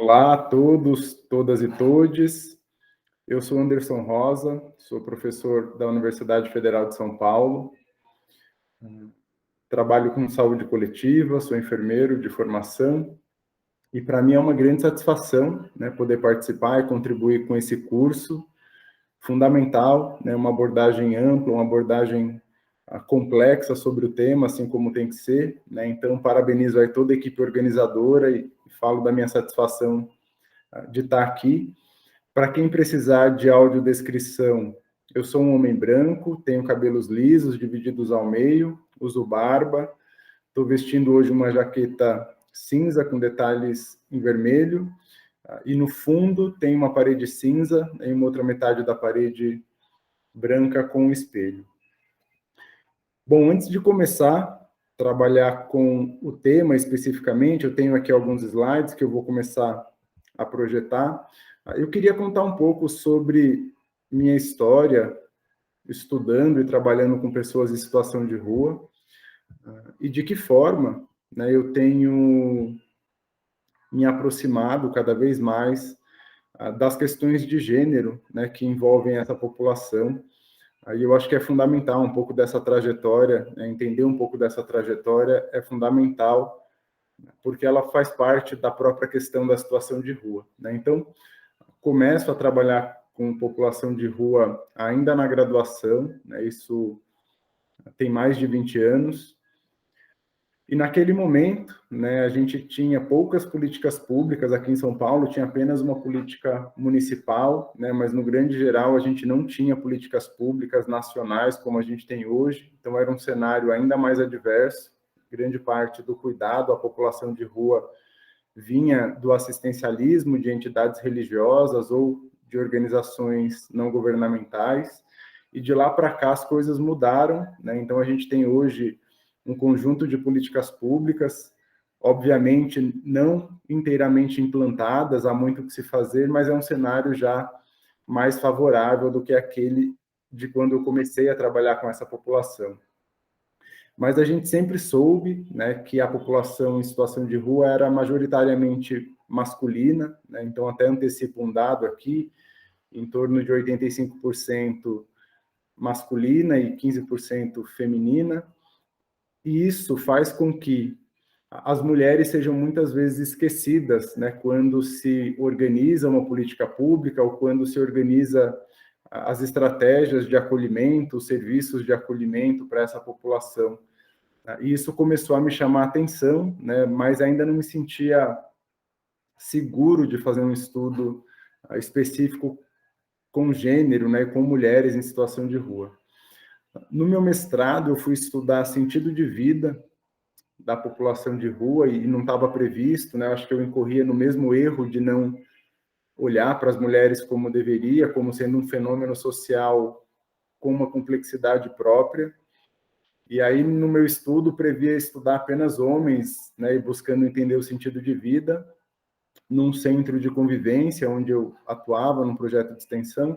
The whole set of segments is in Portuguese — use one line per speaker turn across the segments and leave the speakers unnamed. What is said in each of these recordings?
Olá a todos, todas e todes. Eu sou Anderson Rosa, sou professor da Universidade Federal de São Paulo. Trabalho com saúde coletiva, sou enfermeiro de formação e para mim é uma grande satisfação, né, poder participar e contribuir com esse curso fundamental, né, uma abordagem ampla, uma abordagem complexa sobre o tema, assim como tem que ser, né? Então, parabenizo aí toda a equipe organizadora e falo da minha satisfação de estar aqui. Para quem precisar de audiodescrição, eu sou um homem branco, tenho cabelos lisos, divididos ao meio, uso barba, estou vestindo hoje uma jaqueta cinza com detalhes em vermelho, e no fundo tem uma parede cinza e uma outra metade da parede branca com um espelho. Bom, antes de começar a trabalhar com o tema especificamente, eu tenho aqui alguns slides que eu vou começar a projetar. Eu queria contar um pouco sobre minha história estudando e trabalhando com pessoas em situação de rua e de que forma, né, eu tenho me aproximado cada vez mais das questões de gênero, né, que envolvem essa população. Aí eu acho que é fundamental um pouco dessa trajetória, né, entender um pouco dessa trajetória é fundamental, porque ela faz parte da própria questão da situação de rua, né? Então, começo a trabalhar com população de rua ainda na graduação, né? Isso tem mais de 20 anos. E naquele momento, né, a gente tinha poucas políticas públicas aqui em São Paulo, tinha apenas uma política municipal, né, mas no grande geral a gente não tinha políticas públicas nacionais como a gente tem hoje, então era um cenário ainda mais adverso. Grande parte do cuidado à população de rua vinha do assistencialismo de entidades religiosas ou de organizações não governamentais, e de lá para cá as coisas mudaram, né? Então a gente tem hoje um conjunto de políticas públicas, obviamente não inteiramente implantadas, há muito o que se fazer, mas é um cenário já mais favorável do que aquele de quando eu comecei a trabalhar com essa população. Mas a gente sempre soube, né, que a população em situação de rua era majoritariamente masculina, né? Então até antecipo um dado aqui, em torno de 85% masculina e 15% feminina, e isso faz com que as mulheres sejam muitas vezes esquecidas, né, quando se organiza uma política pública ou quando se organiza as estratégias de acolhimento, os serviços de acolhimento para essa população. E isso começou a me chamar a atenção, né, mas ainda não me sentia seguro de fazer um estudo específico com gênero, né, com mulheres em situação de rua. No meu mestrado, eu fui estudar sentido de vida da população de rua e não estava previsto, né? Acho que eu incorria no mesmo erro de não olhar para as mulheres como deveria, como sendo um fenômeno social com uma complexidade própria. E aí, no meu estudo, previa estudar apenas homens, né, e buscando entender o sentido de vida, num centro de convivência, onde eu atuava, num projeto de extensão.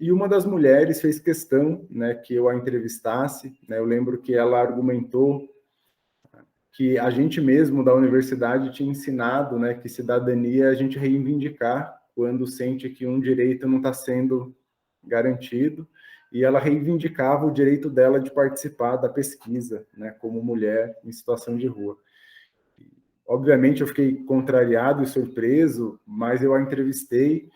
E uma das mulheres fez questão, né, que eu a entrevistasse, né? Eu lembro que ela argumentou que a gente mesmo da universidade tinha ensinado, né, que cidadania é a gente reivindicar quando sente que um direito não está sendo garantido, e ela reivindicava o direito dela de participar da pesquisa, né, como mulher em situação de rua. Obviamente eu fiquei contrariado e surpreso, mas eu a entrevistei,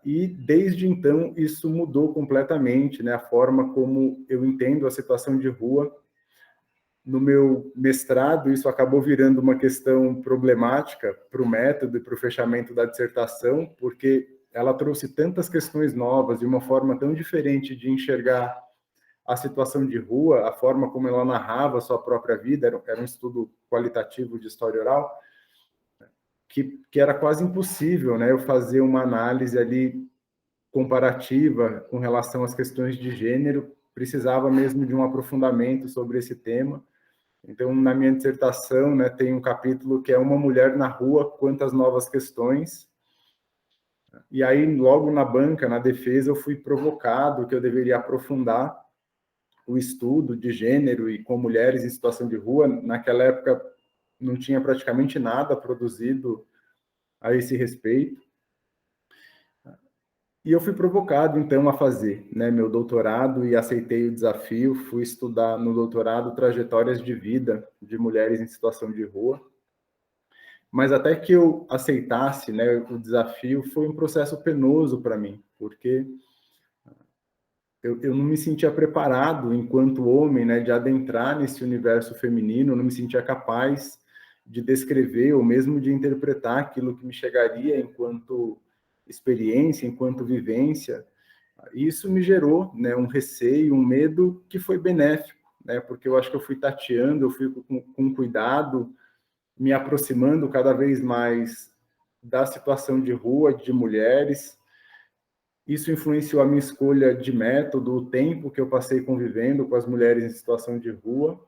e desde então isso mudou completamente, né, a forma como eu entendo a situação de rua. No meu mestrado, isso acabou virando uma questão problemática para o método e para o fechamento da dissertação, porque ela trouxe tantas questões novas e uma forma tão diferente de enxergar a situação de rua, a forma como ela narrava a sua própria vida, era um estudo qualitativo de história oral, que era quase impossível, né, eu fazer uma análise ali comparativa com relação às questões de gênero, precisava mesmo de um aprofundamento sobre esse tema. Então, na minha dissertação, né, tem um capítulo que é Uma Mulher na Rua, Quantas Novas Questões. E aí, logo na banca, na defesa, eu fui provocado que eu deveria aprofundar o estudo de gênero e com mulheres em situação de rua. Naquela época, não tinha praticamente nada produzido a esse respeito. E eu fui provocado, então, a fazer, né, meu doutorado e aceitei o desafio. Fui estudar no doutorado trajetórias de vida de mulheres em situação de rua. Mas até que eu aceitasse, né, o desafio, foi um processo penoso para mim, porque eu não me sentia preparado, enquanto homem, né, de adentrar nesse universo feminino, não me sentia capaz de descrever ou mesmo de interpretar aquilo que me chegaria enquanto experiência, enquanto vivência. Isso me gerou, né, um receio, um medo que foi benéfico, né, porque eu acho que eu fui tateando, eu fui com cuidado, me aproximando cada vez mais da situação de rua, de mulheres. Isso influenciou a minha escolha de método, o tempo que eu passei convivendo com as mulheres em situação de rua,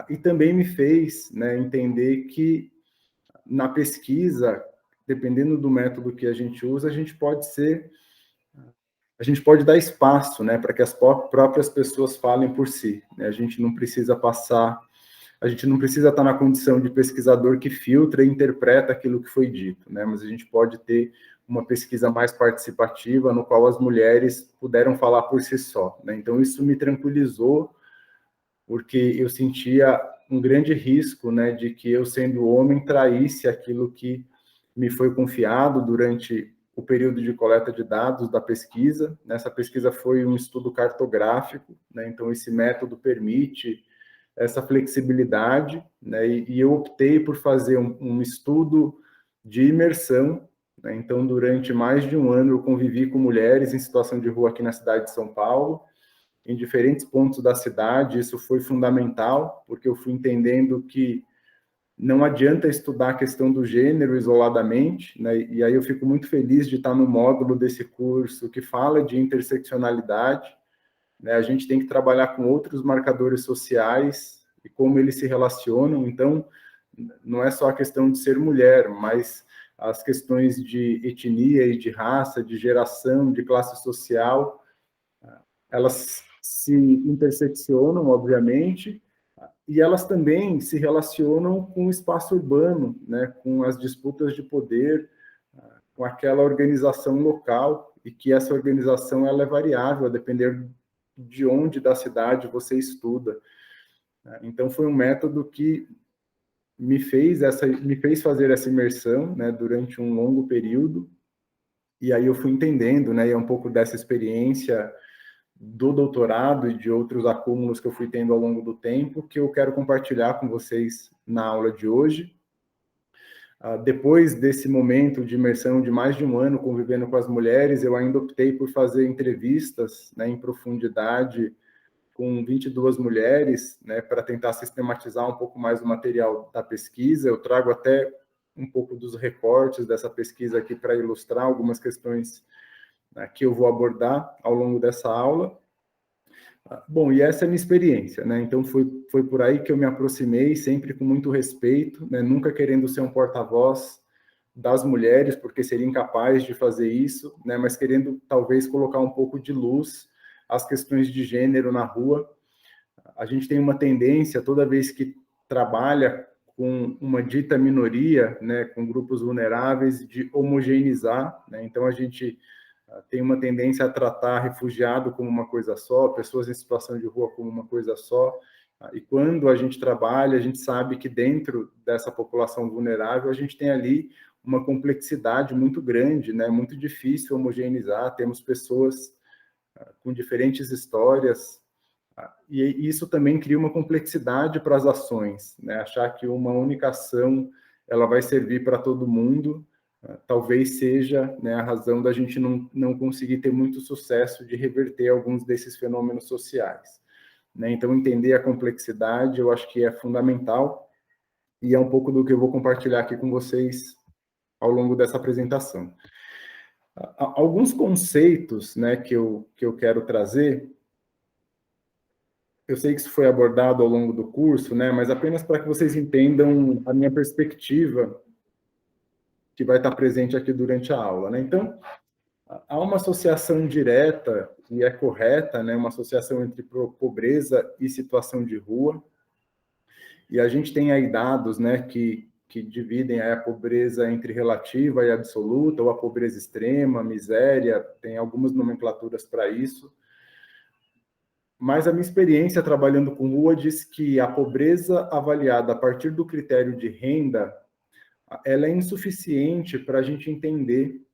e também me fez, né, entender que na pesquisa, dependendo do método que a gente usa, a gente pode dar espaço, né, para que as próprias pessoas falem por si, né? A gente não precisa estar na condição de pesquisador que filtra e interpreta aquilo que foi dito, né? Mas a gente pode ter uma pesquisa mais participativa, no qual as mulheres puderam falar por si só, né? Então, isso me tranquilizou, porque eu sentia um grande risco, né, de que eu, sendo homem, traísse aquilo que me foi confiado durante o período de coleta de dados da pesquisa. Essa pesquisa foi um estudo cartográfico, né? Então esse método permite essa flexibilidade, né? E eu optei por fazer um estudo de imersão, né? Então, durante mais de um ano, eu convivi com mulheres em situação de rua aqui na cidade de São Paulo, em diferentes pontos da cidade. Isso foi fundamental, porque eu fui entendendo que não adianta estudar a questão do gênero isoladamente, né? E aí eu fico muito feliz de estar no módulo desse curso que fala de interseccionalidade, né? A gente tem que trabalhar com outros marcadores sociais e como eles se relacionam. Então, não é só a questão de ser mulher, mas as questões de etnia e de raça, de geração, de classe social, elas se interseccionam, obviamente, e elas também se relacionam com o espaço urbano, né, com as disputas de poder, com aquela organização local, e que essa organização ela é variável a depender de onde da cidade você estuda. Então, foi um método que me fez fazer essa imersão, né, durante um longo período, e aí eu fui entendendo, né, e é um pouco dessa experiência do doutorado e de outros acúmulos que eu fui tendo ao longo do tempo, que eu quero compartilhar com vocês na aula de hoje. Depois desse momento de imersão de mais de um ano convivendo com as mulheres, eu ainda optei por fazer entrevistas, né, em profundidade com 22 mulheres, né, para tentar sistematizar um pouco mais o material da pesquisa. Eu trago até um pouco dos recortes dessa pesquisa aqui para ilustrar algumas questões, né, que eu vou abordar ao longo dessa aula. Bom, e essa é a minha experiência, né? Então foi por aí que eu me aproximei, sempre com muito respeito, né? Nunca querendo ser um porta-voz das mulheres, porque seria incapaz de fazer isso, né? Mas querendo talvez colocar um pouco de luz às questões de gênero na rua. A gente tem uma tendência, toda vez que trabalha com uma dita minoria, né, com grupos vulneráveis, de homogeneizar, né? Então a gente tem uma tendência a tratar refugiado como uma coisa só, pessoas em situação de rua como uma coisa só. E quando a gente trabalha, a gente sabe que dentro dessa população vulnerável, a gente tem ali uma complexidade muito grande, né? Muito difícil homogeneizar. Temos pessoas com diferentes histórias, e isso também cria uma complexidade para as ações, né? Achar que uma única ação ela vai servir para todo mundo, talvez seja, né, a razão da gente não conseguir ter muito sucesso de reverter alguns desses fenômenos sociais, né? Então, entender a complexidade, eu acho que é fundamental, e é um pouco do que eu vou compartilhar aqui com vocês ao longo dessa apresentação. Alguns conceitos, né, que eu quero trazer, eu sei que isso foi abordado ao longo do curso, né, mas apenas para que vocês entendam a minha perspectiva, que vai estar presente aqui durante a aula, né? Então, há uma associação direta, e é correta, né, uma associação entre pobreza e situação de rua, e a gente tem aí dados, né, que que dividem a pobreza entre relativa e absoluta, ou a pobreza extrema, miséria, tem algumas nomenclaturas para isso. Mas a minha experiência trabalhando com rua diz que a pobreza avaliada a partir do critério de renda, ela é insuficiente para a gente entender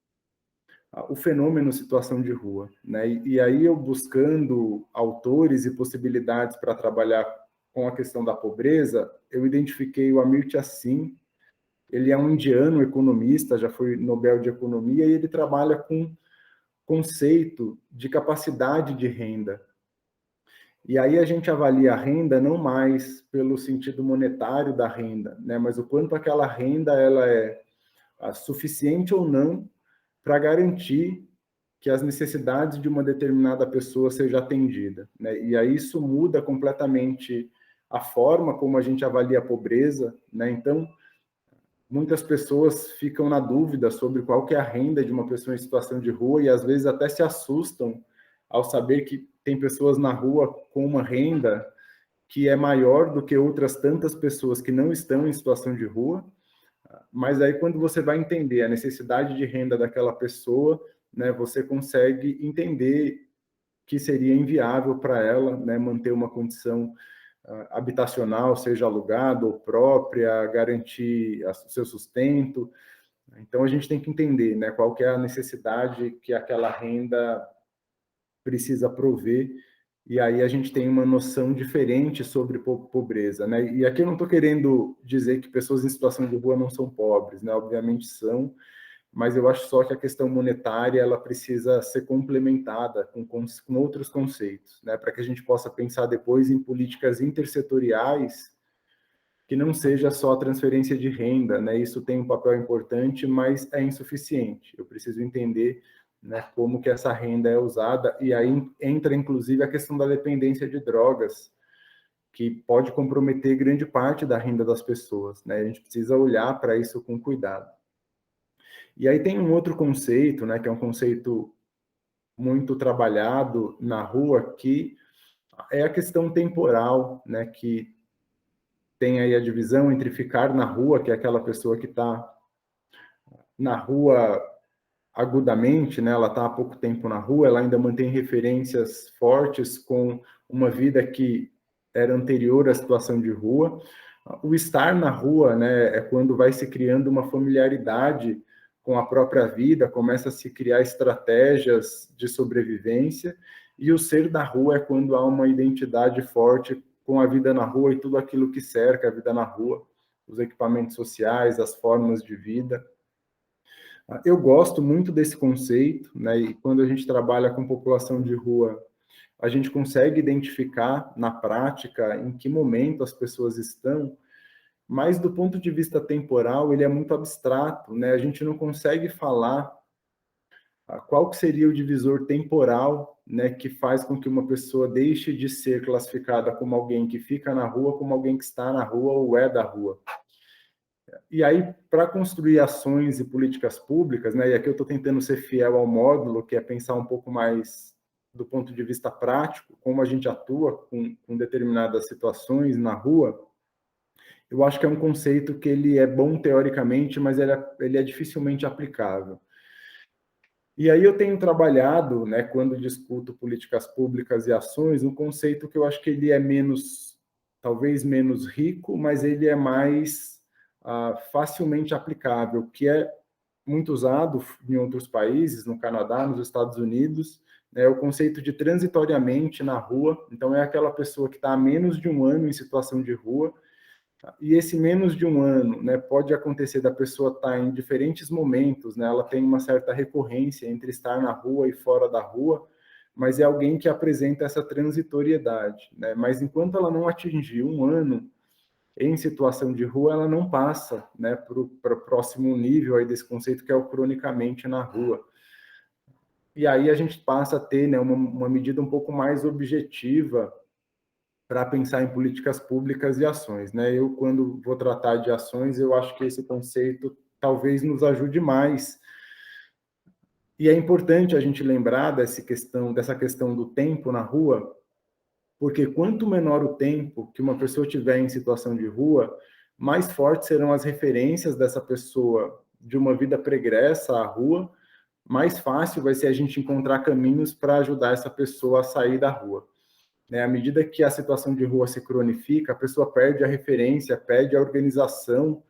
o fenômeno situação de rua, né? E aí eu buscando autores e possibilidades para trabalhar com a questão da pobreza, eu identifiquei o Amartya Sen. Ele é um indiano economista, já foi Nobel de Economia, e ele trabalha com conceito de capacidade de renda. E aí a gente avalia a renda não mais pelo sentido monetário da renda, né, mas o quanto aquela renda ela é suficiente ou não para garantir que as necessidades de uma determinada pessoa seja atendida, né? E aí isso muda completamente a forma como a gente avalia a pobreza, né? Então, muitas pessoas ficam na dúvida sobre qual que é a renda de uma pessoa em situação de rua e às vezes até se assustam ao saber que tem pessoas na rua com uma renda que é maior do que outras tantas pessoas que não estão em situação de rua. Mas aí quando você vai entender a necessidade de renda daquela pessoa, né, você consegue entender que seria inviável para ela, né, manter uma condição habitacional, seja alugado ou própria, garantir o seu sustento. Então a gente tem que entender, né, qual que é a necessidade que aquela renda precisa prover, e aí a gente tem uma noção diferente sobre pobreza, né? E aqui eu não estou querendo dizer que pessoas em situação de rua não são pobres, né? Obviamente são, mas eu acho só que a questão monetária ela precisa ser complementada com outros conceitos, né? Para que a gente possa pensar depois em políticas intersetoriais que não seja só a transferência de renda, né? Isso tem um papel importante, mas é insuficiente. Eu preciso entender, né, como que essa renda é usada, e aí entra inclusive a questão da dependência de drogas, que pode comprometer grande parte da renda das pessoas, né? A gente precisa olhar para isso com cuidado. E aí tem um outro conceito, né, que é um conceito muito trabalhado na rua, que é a questão temporal, né, que tem aí a divisão entre ficar na rua, que é aquela pessoa que está na rua agudamente, né? Ela está há pouco tempo na rua, ela ainda mantém referências fortes com uma vida que era anterior à situação de rua. O estar na rua, né, é quando vai se criando uma familiaridade com a própria vida, começa a se criar estratégias de sobrevivência, e o ser da rua é quando há uma identidade forte com a vida na rua e tudo aquilo que cerca a vida na rua, os equipamentos sociais, as formas de vida. Eu gosto muito desse conceito, né? E quando a gente trabalha com população de rua, a gente consegue identificar na prática em que momento as pessoas estão, mas do ponto de vista temporal, ele é muito abstrato, né? A gente não consegue falar qual que seria o divisor temporal, né, que faz com que uma pessoa deixe de ser classificada como alguém que fica na rua, como alguém que está na rua ou é da rua. E aí, para construir ações e políticas públicas, né, e aqui eu estou tentando ser fiel ao módulo, que é pensar um pouco mais do ponto de vista prático, como a gente atua com determinadas situações na rua, eu acho que é um conceito que ele é bom teoricamente, mas ele é dificilmente aplicável. E aí eu tenho trabalhado, né, quando discuto políticas públicas e ações, um conceito que eu acho que ele é menos, talvez menos rico, mas ele é mais facilmente aplicável, que é muito usado em outros países, no Canadá, nos Estados Unidos, né, o conceito de transitoriamente na rua. Então é aquela pessoa que está há menos de um ano em situação de rua, e esse menos de um ano, né, pode acontecer da pessoa estar em diferentes momentos, né, ela tem uma certa recorrência entre estar na rua e fora da rua, mas é alguém que apresenta essa transitoriedade, né, mas enquanto ela não atingir um ano em situação de rua, ela não passa, né, para o próximo nível aí desse conceito, que é o cronicamente na rua. E aí a gente passa a ter, né, uma medida um pouco mais objetiva para pensar em políticas públicas e ações, né? Eu, quando vou tratar de ações, eu acho que esse conceito talvez nos ajude mais. E é importante a gente lembrar dessa questão do tempo na rua, porque quanto menor o tempo que uma pessoa tiver em situação de rua, mais fortes serão as referências dessa pessoa de uma vida pregressa à rua, mais fácil vai ser a gente encontrar caminhos para ajudar essa pessoa a sair da rua. Né? À medida que a situação de rua se cronifica, a pessoa perde a referência, perde a organização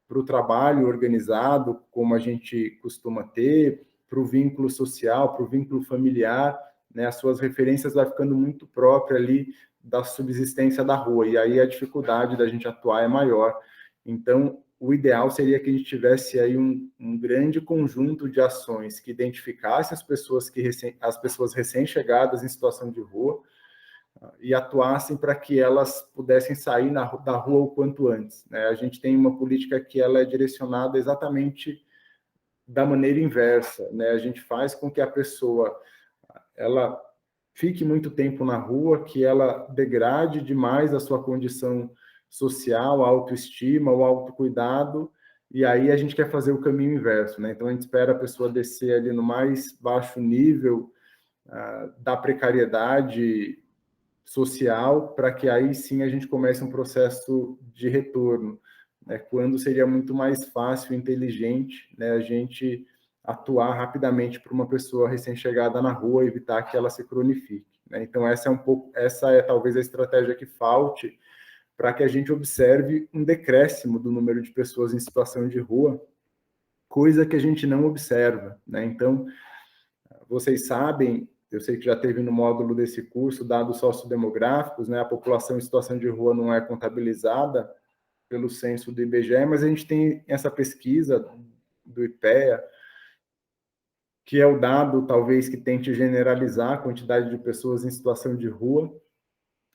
para o trabalho organizado, como a gente costuma ter, para o vínculo social, para o vínculo familiar, né? As suas referências vai ficando muito própria ali da subsistência da rua, e aí a dificuldade da gente atuar é maior. Então, o ideal seria que a gente tivesse aí um grande conjunto de ações que identificasse as pessoas recém-chegadas em situação de rua, e atuassem para que elas pudessem sair da rua o quanto antes. Né? A gente tem uma política que ela é direcionada exatamente da maneira inversa. Né? A gente faz com que a pessoa ela fique muito tempo na rua, que ela degrade demais a sua condição social, a autoestima, o autocuidado, e aí a gente quer fazer o caminho inverso. Né? Então a gente espera a pessoa descer ali no mais baixo nível da precariedade social, para que aí sim a gente comece um processo de retorno, né? Quando seria muito mais fácil e inteligente, né, a gente atuar rapidamente para uma pessoa recém-chegada na rua, evitar que ela se cronifique. Né? Então essa é talvez a estratégia que falte para que a gente observe um decréscimo do número de pessoas em situação de rua, coisa que a gente não observa. Né? Então, vocês sabem, eu sei que já teve no módulo desse curso, dados sociodemográficos, né? A população em situação de rua não é contabilizada pelo censo do IBGE, mas a gente tem essa pesquisa do IPEA, que é o dado, talvez, que tente generalizar a quantidade de pessoas em situação de rua.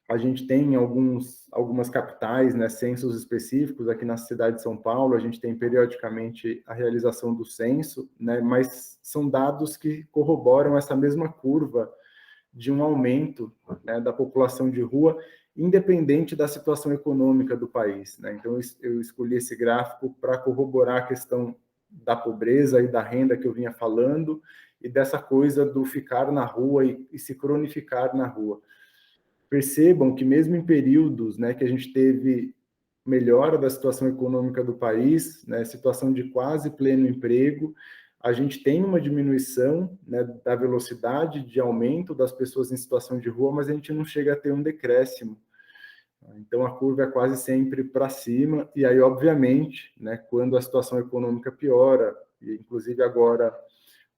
A gente tem algumas capitais, né, censos específicos. Aqui na cidade de São Paulo, a gente tem periodicamente a realização do censo, né, mas são dados que corroboram essa mesma curva de um aumento, né, da população de rua, independente da situação econômica do país. Né? Então, eu escolhi esse gráfico para corroborar a questão da pobreza e da renda que eu vinha falando, e dessa coisa do ficar na rua e se cronificar na rua. Percebam que mesmo em períodos, né, que a gente teve melhora da situação econômica do país, né, situação de quase pleno emprego, a gente tem uma diminuição, né, da velocidade de aumento das pessoas em situação de rua, mas a gente não chega a ter um decréscimo. Então a curva é quase sempre para cima, e aí, obviamente, né, quando a situação econômica piora, e inclusive agora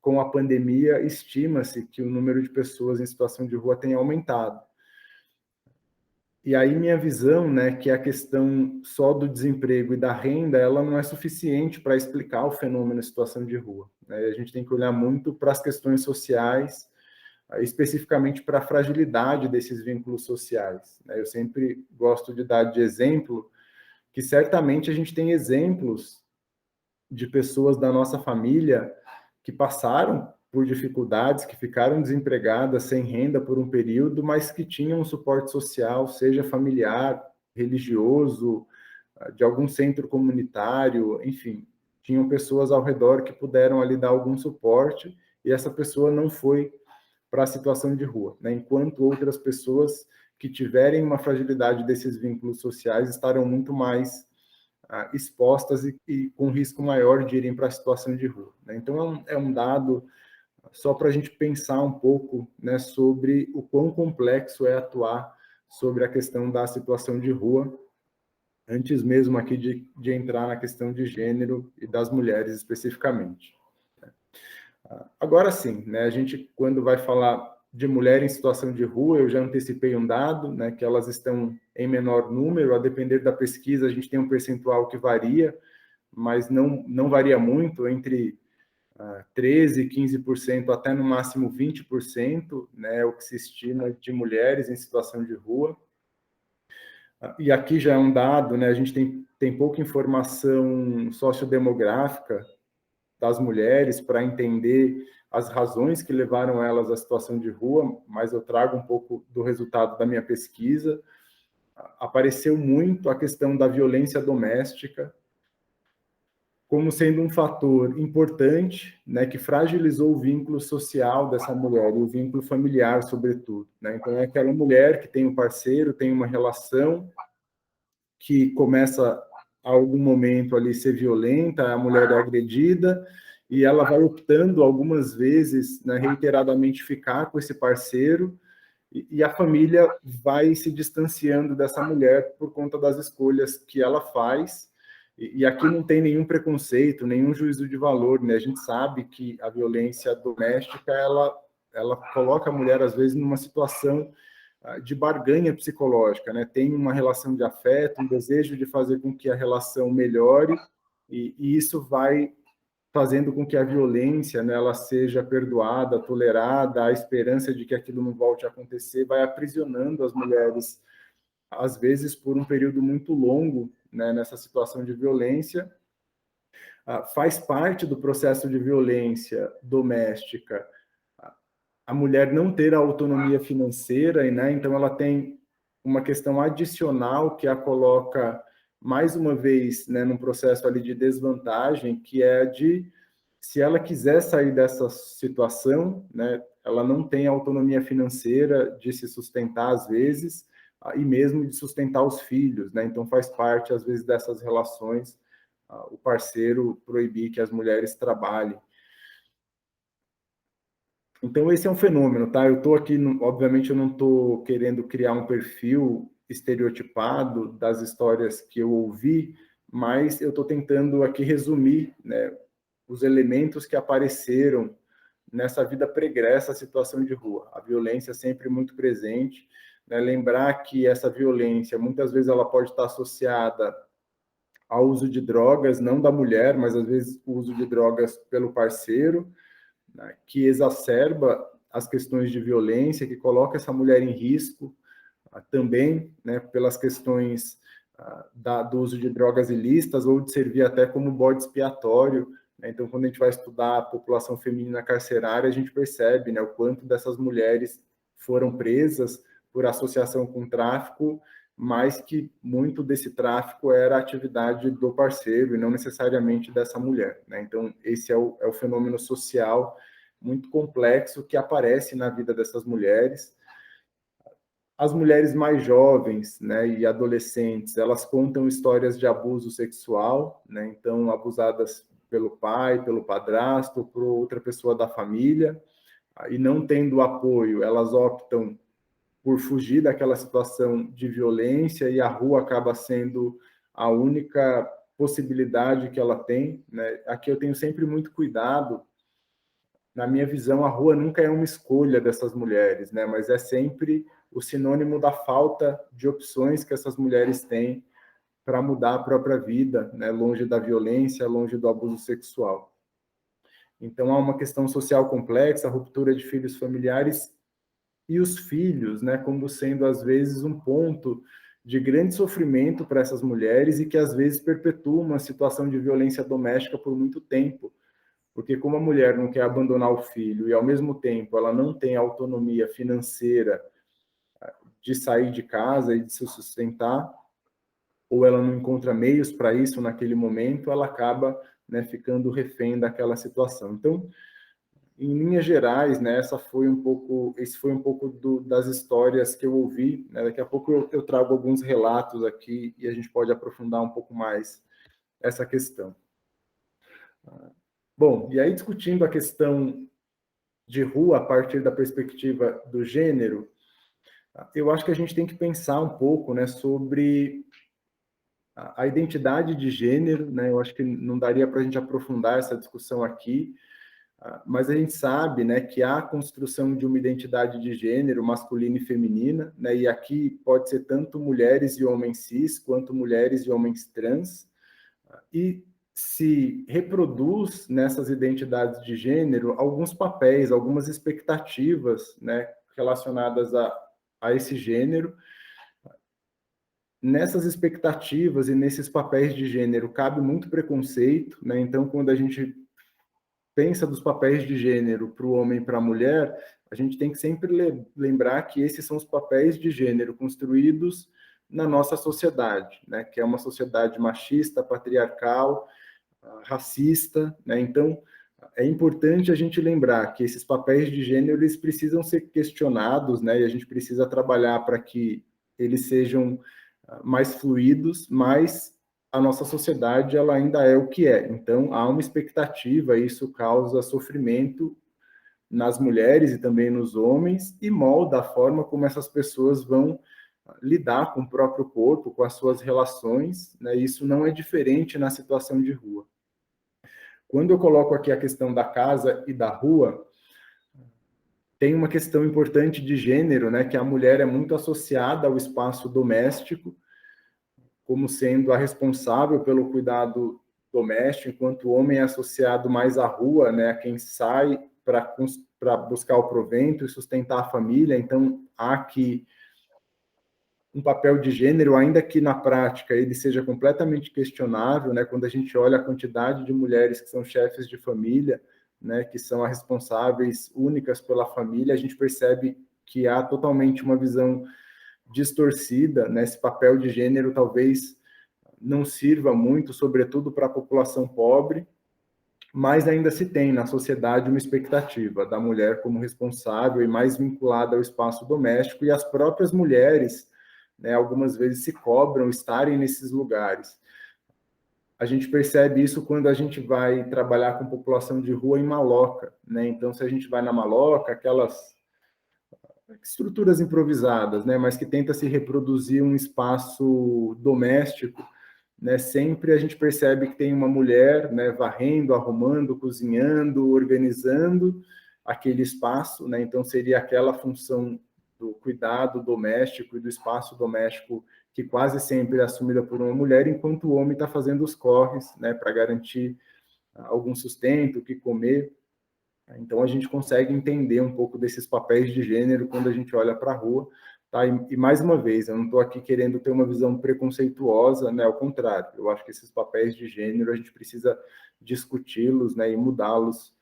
com a pandemia, estima-se que o número de pessoas em situação de rua tem aumentado. E aí minha visão, né, que a questão só do desemprego e da renda, ela não é suficiente para explicar o fenômeno de situação de rua. Né? A gente tem que olhar muito para as questões sociais, especificamente para a fragilidade desses vínculos sociais. Né? Eu sempre gosto de dar de exemplo que certamente a gente tem exemplos de pessoas da nossa família que passaram por dificuldades, que ficaram desempregadas, sem renda por um período, mas que tinham um suporte social, seja familiar, religioso, de algum centro comunitário, enfim, tinham pessoas ao redor que puderam ali dar algum suporte, e essa pessoa não foi para a situação de rua, né? Enquanto outras pessoas que tiverem uma fragilidade desses vínculos sociais estarão muito mais expostas e com risco maior de irem para a situação de rua. Né? Então, é um dado só para a gente pensar um pouco, né, sobre o quão complexo é atuar sobre a questão da situação de rua, antes mesmo aqui de entrar na questão de gênero e das mulheres especificamente. Agora sim, né, a gente, quando vai falar de mulher em situação de rua, eu já antecipei um dado, né, que elas estão em menor número, a depender da pesquisa, a gente tem um percentual que varia, mas não varia muito, entre 13%, 15%, até no máximo 20%, né, o que se estima de mulheres em situação de rua. E aqui já é um dado, né, a gente tem pouca informação sociodemográfica das mulheres para entender as razões que levaram elas à situação de rua, mas eu trago um pouco do resultado da minha pesquisa. Apareceu muito a questão da violência doméstica como sendo um fator importante, né, que fragilizou o vínculo social dessa mulher, e o vínculo familiar, sobretudo. Né? Então, é aquela mulher que tem um parceiro, tem uma relação que começa algum momento ali ser violenta, a mulher é agredida, e ela vai optando algumas vezes, né, reiteradamente ficar com esse parceiro, e a família vai se distanciando dessa mulher por conta das escolhas que ela faz. E aqui não tem nenhum preconceito, nenhum juízo de valor, né? A gente sabe que a violência doméstica, ela coloca a mulher, às vezes, numa situação de barganha psicológica, né? Tem uma relação de afeto, um desejo de fazer com que a relação melhore, e isso vai fazendo com que a violência, né, ela seja perdoada, tolerada, a esperança de que aquilo não volte a acontecer, vai aprisionando as mulheres, às vezes por um período muito longo, né, nessa situação de violência. Faz parte do processo de violência doméstica a mulher não ter a autonomia financeira, e, né, então ela tem uma questão adicional que a coloca mais uma vez, né, num processo ali de desvantagem, que é de, se ela quiser sair dessa situação, né, ela não tem autonomia financeira de se sustentar às vezes, e mesmo de sustentar os filhos, né, então faz parte às vezes dessas relações o parceiro proibir que as mulheres trabalhem. Então, esse é um fenômeno, tá? Eu estou aqui, obviamente, eu não estou querendo criar um perfil estereotipado das histórias que eu ouvi, mas eu estou tentando aqui resumir, né, os elementos que apareceram nessa vida pregressa à situação de rua. A violência é sempre muito presente, né? Lembrar que essa violência, muitas vezes, ela pode estar associada ao uso de drogas, não da mulher, mas às vezes o uso de drogas pelo parceiro, né, que exacerba as questões de violência, que coloca essa mulher em risco também, né, pelas questões do uso de drogas ilícitas ou de servir até como bode expiatório, né? Então, quando a gente vai estudar a população feminina carcerária, a gente percebe, né, o quanto dessas mulheres foram presas por associação com tráfico, mas que muito desse tráfico era a atividade do parceiro e não necessariamente dessa mulher, né? Então, esse é o fenômeno social muito complexo que aparece na vida dessas mulheres. As mulheres mais jovens, né, e adolescentes, elas contam histórias de abuso sexual, né, então abusadas pelo pai, pelo padrasto, por outra pessoa da família, e não tendo apoio, elas optam por fugir daquela situação de violência, e a rua acaba sendo a única possibilidade que ela tem, né? Aqui eu tenho sempre muito cuidado. Na minha visão, a rua nunca é uma escolha dessas mulheres, né? Mas é sempre o sinônimo da falta de opções que essas mulheres têm para mudar a própria vida, né? Longe da violência, longe do abuso sexual. Então, há uma questão social complexa, a ruptura de filhos familiares e os filhos, né? Como sendo, às vezes, um ponto de grande sofrimento para essas mulheres e que, às vezes, perpetua uma situação de violência doméstica por muito tempo. Porque como a mulher não quer abandonar o filho e, ao mesmo tempo, ela não tem autonomia financeira de sair de casa e de se sustentar, ou ela não encontra meios para isso naquele momento, ela acaba, né, ficando refém daquela situação. Então, em linhas gerais, né, esse foi um pouco das histórias que eu ouvi, né? Daqui a pouco eu trago alguns relatos aqui e a gente pode aprofundar um pouco mais essa questão. Bom, e aí discutindo a questão de rua a partir da perspectiva do gênero, eu acho que a gente tem que pensar um pouco, né, sobre a identidade de gênero, né? Eu acho que não daria para a gente aprofundar essa discussão aqui, mas a gente sabe, né, que há a construção de uma identidade de gênero masculina e feminina, né? E aqui pode ser tanto mulheres e homens cis, quanto mulheres e homens trans, e se reproduz nessas identidades de gênero alguns papéis, algumas expectativas, né, relacionadas a esse gênero. Nessas expectativas e nesses papéis de gênero cabe muito preconceito, né? Então, quando a gente pensa dos papéis de gênero para o homem e para a mulher, a gente tem que sempre lembrar que esses são os papéis de gênero construídos na nossa sociedade, né? Que é uma sociedade machista, patriarcal, racista, né? Então, é importante a gente lembrar que esses papéis de gênero eles precisam ser questionados, né? E a gente precisa trabalhar para que eles sejam mais fluidos, mas a nossa sociedade ela ainda é o que é. Então, há uma expectativa, e isso causa sofrimento nas mulheres e também nos homens, e molda a forma como essas pessoas vão lidar com o próprio corpo, com as suas relações, né? Isso não é diferente na situação de rua. Quando eu coloco aqui a questão da casa e da rua, tem uma questão importante de gênero, né? Que a mulher é muito associada ao espaço doméstico, como sendo a responsável pelo cuidado doméstico, enquanto o homem é associado mais à rua, né, a quem sai para buscar o provento e sustentar a família. Então, há aqui um papel de gênero, ainda que na prática ele seja completamente questionável, né, quando a gente olha a quantidade de mulheres que são chefes de família, né, que são as responsáveis únicas pela família, a gente percebe que há totalmente uma visão distorcida, né, esse papel de gênero talvez não sirva muito, sobretudo para a população pobre, mas ainda se tem na sociedade uma expectativa da mulher como responsável e mais vinculada ao espaço doméstico, e as próprias mulheres, né, algumas vezes se cobram estarem nesses lugares. A gente percebe isso quando a gente vai trabalhar com população de rua em maloca, né? Então, se a gente vai na maloca, aquelas estruturas improvisadas, né, mas que tenta se reproduzir um espaço doméstico, né, sempre a gente percebe que tem uma mulher, né, varrendo, arrumando, cozinhando, organizando aquele espaço, né, então seria aquela função do cuidado doméstico e do espaço doméstico que quase sempre é assumida por uma mulher, enquanto o homem está fazendo os corres, né, para garantir algum sustento, o que comer. Então, a gente consegue entender um pouco desses papéis de gênero quando a gente olha para a rua. Tá? E, mais uma vez, eu não estou aqui querendo ter uma visão preconceituosa, né? Ao contrário, eu acho que esses papéis de gênero a gente precisa discuti-los, né? E mudá-los,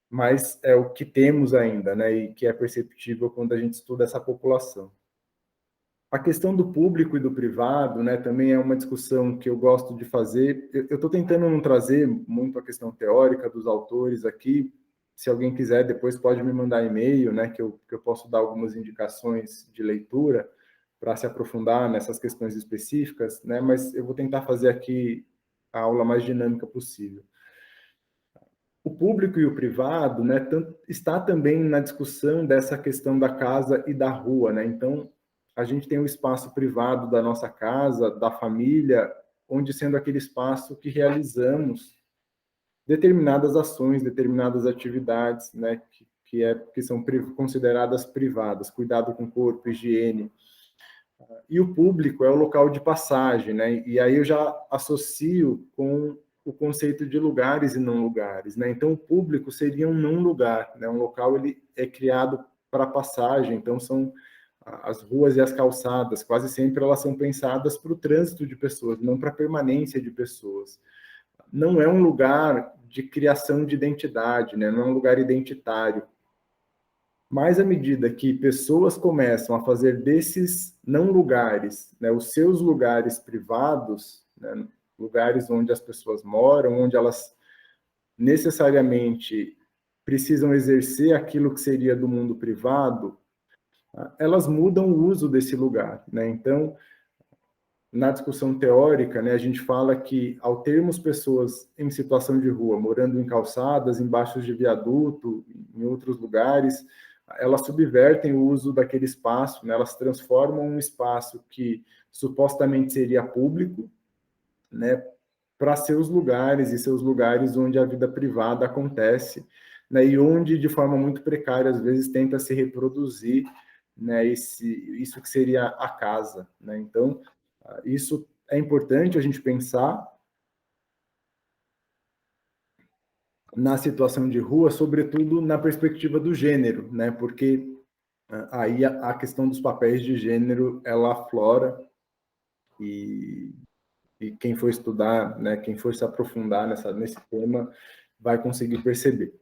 mas é o que temos ainda, né? E que é perceptível quando a gente estuda essa população. A questão do público e do privado, né, também é uma discussão que eu gosto de fazer. Eu estou tentando não trazer muito a questão teórica dos autores aqui. Se alguém quiser, depois pode me mandar e-mail, né, que eu posso dar algumas indicações de leitura para se aprofundar nessas questões específicas, né, mas eu vou tentar fazer aqui a aula mais dinâmica possível. O público e o privado, né, está também na discussão dessa questão da casa e da rua, né? Então, a gente tem o espaço privado da nossa casa, da família, onde sendo aquele espaço que realizamos determinadas ações, determinadas atividades, né, que são consideradas privadas, cuidado com o corpo, higiene. E o público é o local de passagem, né? E aí eu já associo com o conceito de lugares e não lugares, né? Então o público seria um não lugar, né? Um local ele é criado para passagem, então são as ruas e as calçadas, quase sempre elas são pensadas para o trânsito de pessoas, não para a permanência de pessoas. Não é um lugar de criação de identidade, né? Não é um lugar identitário. Mas à medida que pessoas começam a fazer desses não lugares, né, os seus lugares privados, né, lugares onde as pessoas moram, onde elas necessariamente precisam exercer aquilo que seria do mundo privado, elas mudam o uso desse lugar, né? Então, na discussão teórica, né, a gente fala que ao termos pessoas em situação de rua, morando em calçadas, embaixo de viaduto, em outros lugares, elas subvertem o uso daquele espaço, né, elas transformam um espaço que supostamente seria público, né, para seus lugares e seus lugares onde a vida privada acontece, né, e onde de forma muito precária às vezes tenta se reproduzir, né, isso que seria a casa, né? Então isso é importante a gente pensar na situação de rua, sobretudo na perspectiva do gênero, né? Porque aí a questão dos papéis de gênero ela aflora e quem for estudar, né, quem for se aprofundar nesse tema, vai conseguir perceber.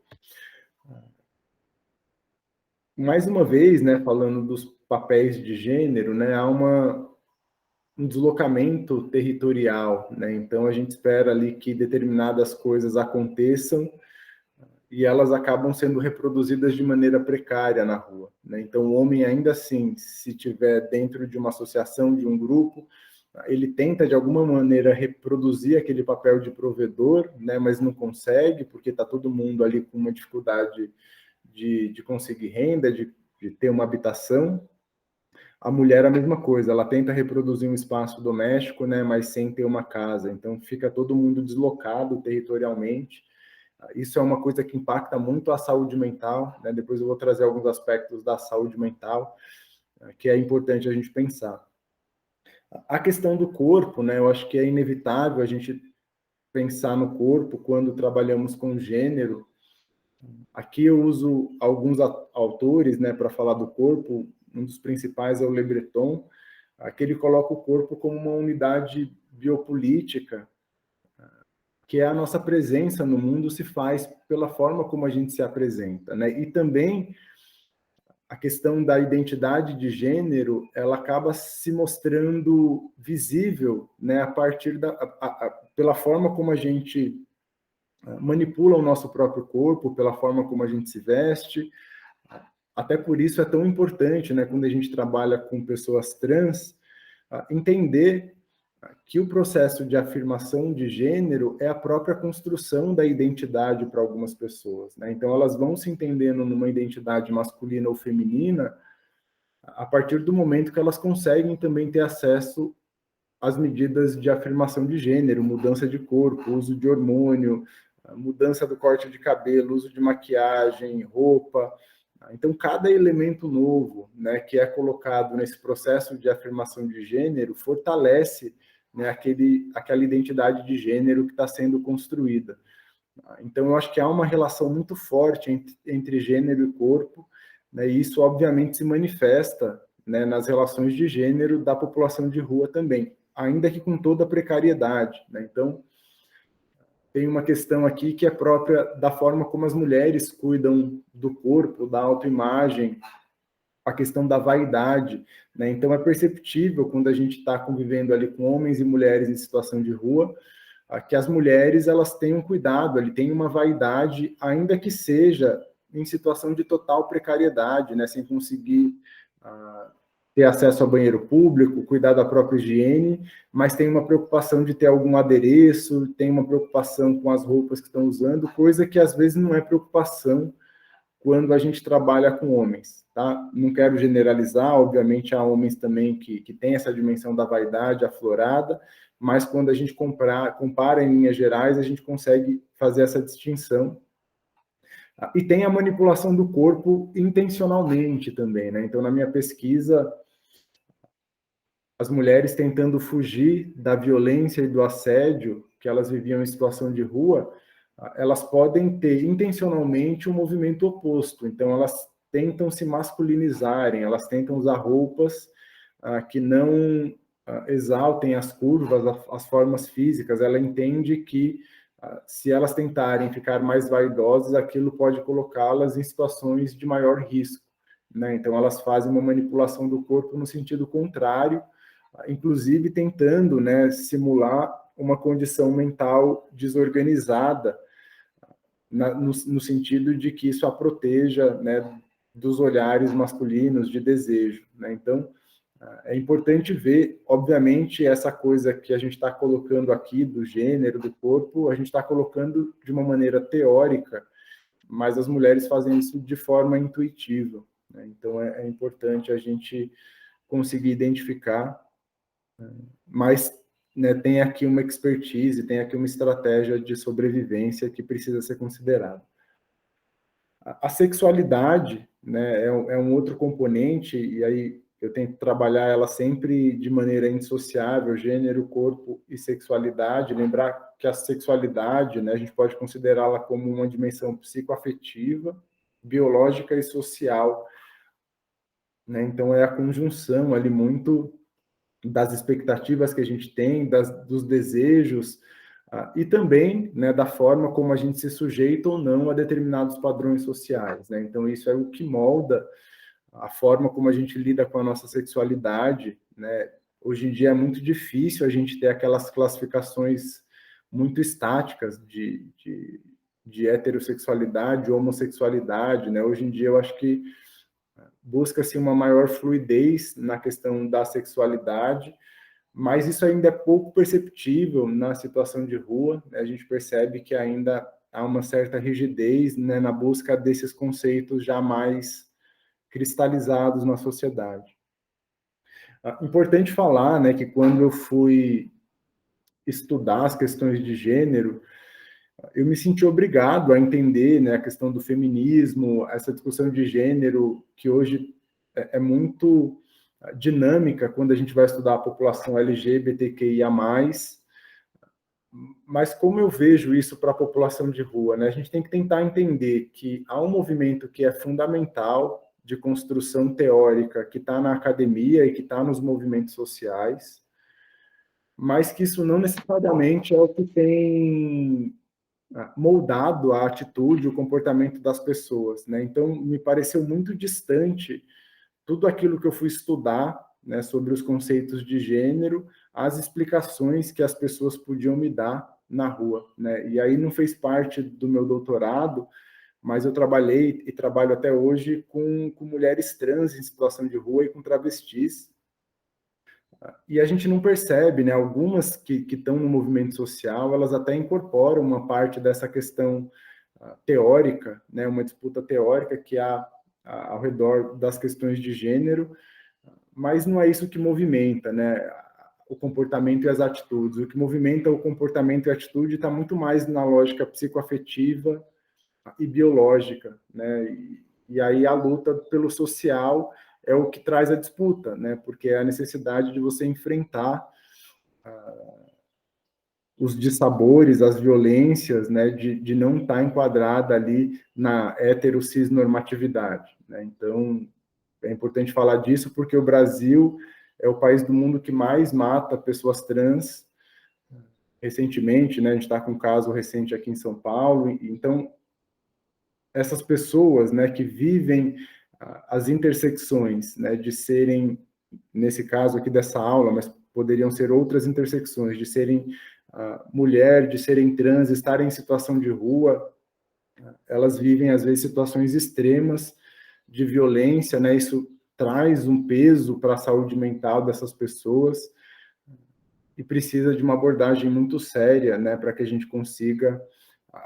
Mais uma vez, né, falando dos papéis de gênero, né, há um deslocamento territorial, né? Então a gente espera ali que determinadas coisas aconteçam e elas acabam sendo reproduzidas de maneira precária na rua, né? Então o homem ainda assim, se tiver dentro de uma associação, de um grupo, ele tenta, de alguma maneira, reproduzir aquele papel de provedor, né, mas não consegue, porque está todo mundo ali com uma dificuldade de conseguir renda, de ter uma habitação. A mulher, a mesma coisa, ela tenta reproduzir um espaço doméstico, né, mas sem ter uma casa. Então, fica todo mundo deslocado territorialmente. Isso é uma coisa que impacta muito a saúde mental, né? Depois eu vou trazer alguns aspectos da saúde mental, que é importante a gente pensar. A questão do corpo, né? Eu acho que é inevitável a gente pensar no corpo quando trabalhamos com gênero. Aqui eu uso alguns autores, né, para falar do corpo. Um dos principais é o Le Breton, que ele coloca o corpo como uma unidade biopolítica, que é a nossa presença no mundo se faz pela forma como a gente se apresenta, né? E também a questão da identidade de gênero, ela acaba se mostrando visível, né, a partir pela forma como a gente manipula o nosso próprio corpo, pela forma como a gente se veste. Até por isso é tão importante, né, quando a gente trabalha com pessoas trans, entender que o processo de afirmação de gênero é a própria construção da identidade para algumas pessoas, né? Então elas vão se entendendo numa identidade masculina ou feminina a partir do momento que elas conseguem também ter acesso às medidas de afirmação de gênero, mudança de corpo, uso de hormônio, mudança do corte de cabelo, uso de maquiagem, roupa. Então, cada elemento novo, né, que é colocado nesse processo de afirmação de gênero fortalece, né, aquela identidade de gênero que está sendo construída. Então, eu acho que há uma relação muito forte entre gênero e corpo, né, e isso, obviamente, se manifesta, né, nas relações de gênero da população de rua também, ainda que com toda a precariedade, né? Então, tem uma questão aqui que é própria da forma como as mulheres cuidam do corpo, da autoimagem, a questão da vaidade, né? Então é perceptível quando a gente está convivendo ali com homens e mulheres em situação de rua, que as mulheres elas têm um cuidado, ali tem uma vaidade, ainda que seja em situação de total precariedade, né? Sem conseguir ter acesso ao banheiro público, cuidar da própria higiene, mas tem uma preocupação de ter algum adereço, tem uma preocupação com as roupas que estão usando, coisa que às vezes não é preocupação quando a gente trabalha com homens, tá? Não quero generalizar, obviamente há homens também que têm essa dimensão da vaidade aflorada, mas quando a gente compara em linhas gerais, a gente consegue fazer essa distinção. E tem a manipulação do corpo intencionalmente também, né? Então, na minha pesquisa, as mulheres tentando fugir da violência e do assédio que elas viviam em situação de rua, elas podem ter intencionalmente um movimento oposto. Então, elas tentam se masculinizarem, elas tentam usar roupas que não exaltem as curvas, as formas físicas. Ela entende que se elas tentarem ficar mais vaidosas, aquilo pode colocá-las em situações de maior risco, né? Então, elas fazem uma manipulação do corpo no sentido contrário, inclusive tentando, né, simular uma condição mental desorganizada, no sentido de que isso a proteja, né, dos olhares masculinos de desejo, né? Então, é importante ver, obviamente, essa coisa que a gente está colocando aqui do gênero, do corpo, a gente está colocando de uma maneira teórica, mas as mulheres fazem isso de forma intuitiva, né? Então, é importante a gente conseguir identificar, mas, né, tem aqui uma expertise, tem aqui uma estratégia de sobrevivência que precisa ser considerada. A sexualidade, né, é um outro componente, e aí eu tento trabalhar ela sempre de maneira indissociável, gênero, corpo e sexualidade. Lembrar que a sexualidade, né, a gente pode considerá-la como uma dimensão psicoafetiva, biológica e social, né? Então é a conjunção ali muito das expectativas que a gente tem, dos desejos, e também, né, da forma como a gente se sujeita ou não a determinados padrões sociais, né? Então, isso é o que molda a forma como a gente lida com a nossa sexualidade, né? Hoje em dia é muito difícil a gente ter aquelas classificações muito estáticas de heterossexualidade, homossexualidade, né? Hoje em dia eu acho que busca-se uma maior fluidez na questão da sexualidade, mas isso ainda é pouco perceptível na situação de rua, né? A gente percebe que ainda há uma certa rigidez, né, na busca desses conceitos já mais cristalizados na sociedade. Importante falar, né, que quando eu fui estudar as questões de gênero, eu me senti obrigado a entender, né, a questão do feminismo, essa discussão de gênero que hoje é muito dinâmica quando a gente vai estudar a população LGBTQIA+, mas como eu vejo isso para a população de rua, né? A gente tem que tentar entender que há um movimento que é fundamental de construção teórica que está na academia e que está nos movimentos sociais, mas que isso não necessariamente é o que tem moldado a atitude, o comportamento das pessoas, né? Então, me pareceu muito distante tudo aquilo que eu fui estudar, né, sobre os conceitos de gênero, as explicações que as pessoas podiam me dar na rua, né? E aí não fez parte do meu doutorado, mas eu trabalhei e trabalho até hoje com mulheres trans em situação de rua e com travestis. E a gente não percebe, né? Algumas que estão no movimento social, elas até incorporam uma parte dessa questão teórica, né? Uma disputa teórica que há ao redor das questões de gênero, mas não é isso que movimenta, né? O comportamento e as atitudes. O que movimenta o comportamento e a atitude está muito mais na lógica psicoafetiva e biológica, né? E aí a luta pelo social é o que traz a disputa, né? Porque é a necessidade de você enfrentar os dissabores, as violências, né? De não estar enquadrada ali na heterocisnormatividade, né? Então, é importante falar disso porque o Brasil é o país do mundo que mais mata pessoas trans recentemente, né? A gente está com um caso recente aqui em São Paulo. Então, essas pessoas, né, que vivem as intersecções, né, de serem, nesse caso aqui dessa aula, mas poderiam ser outras intersecções, de serem mulher, de serem trans, estarem em situação de rua, elas vivem, às vezes, situações extremas de violência, né? Isso traz um peso para a saúde mental dessas pessoas e precisa de uma abordagem muito séria, né? Para que a gente consiga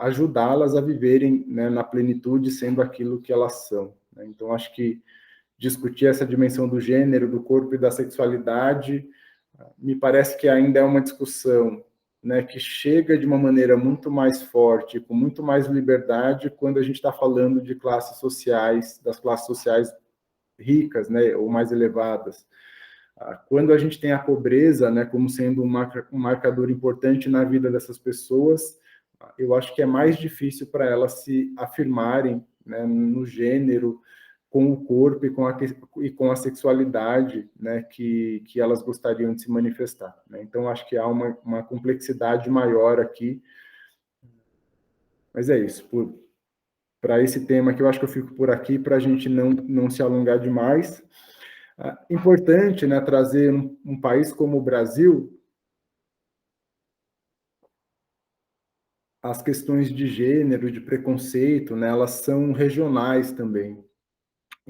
ajudá-las a viverem, né, na plenitude, sendo aquilo que elas são, né? Então, acho que discutir essa dimensão do gênero, do corpo e da sexualidade, me parece que ainda é uma discussão, né, que chega de uma maneira muito mais forte, com muito mais liberdade, quando a gente está falando de classes sociais, das classes sociais ricas, né, ou mais elevadas. Quando a gente tem a pobreza, né, como sendo um marcador importante na vida dessas pessoas, eu acho que é mais difícil para elas se afirmarem, né, no gênero, com o corpo e com a sexualidade, né, que elas gostariam de se manifestar, né? Então, acho que há uma complexidade maior aqui, mas é isso. Para esse tema aqui, eu acho que eu fico por aqui para a gente não se alongar demais. Importante, né, trazer um país como o Brasil, as questões de gênero, de preconceito, né, elas são regionais também.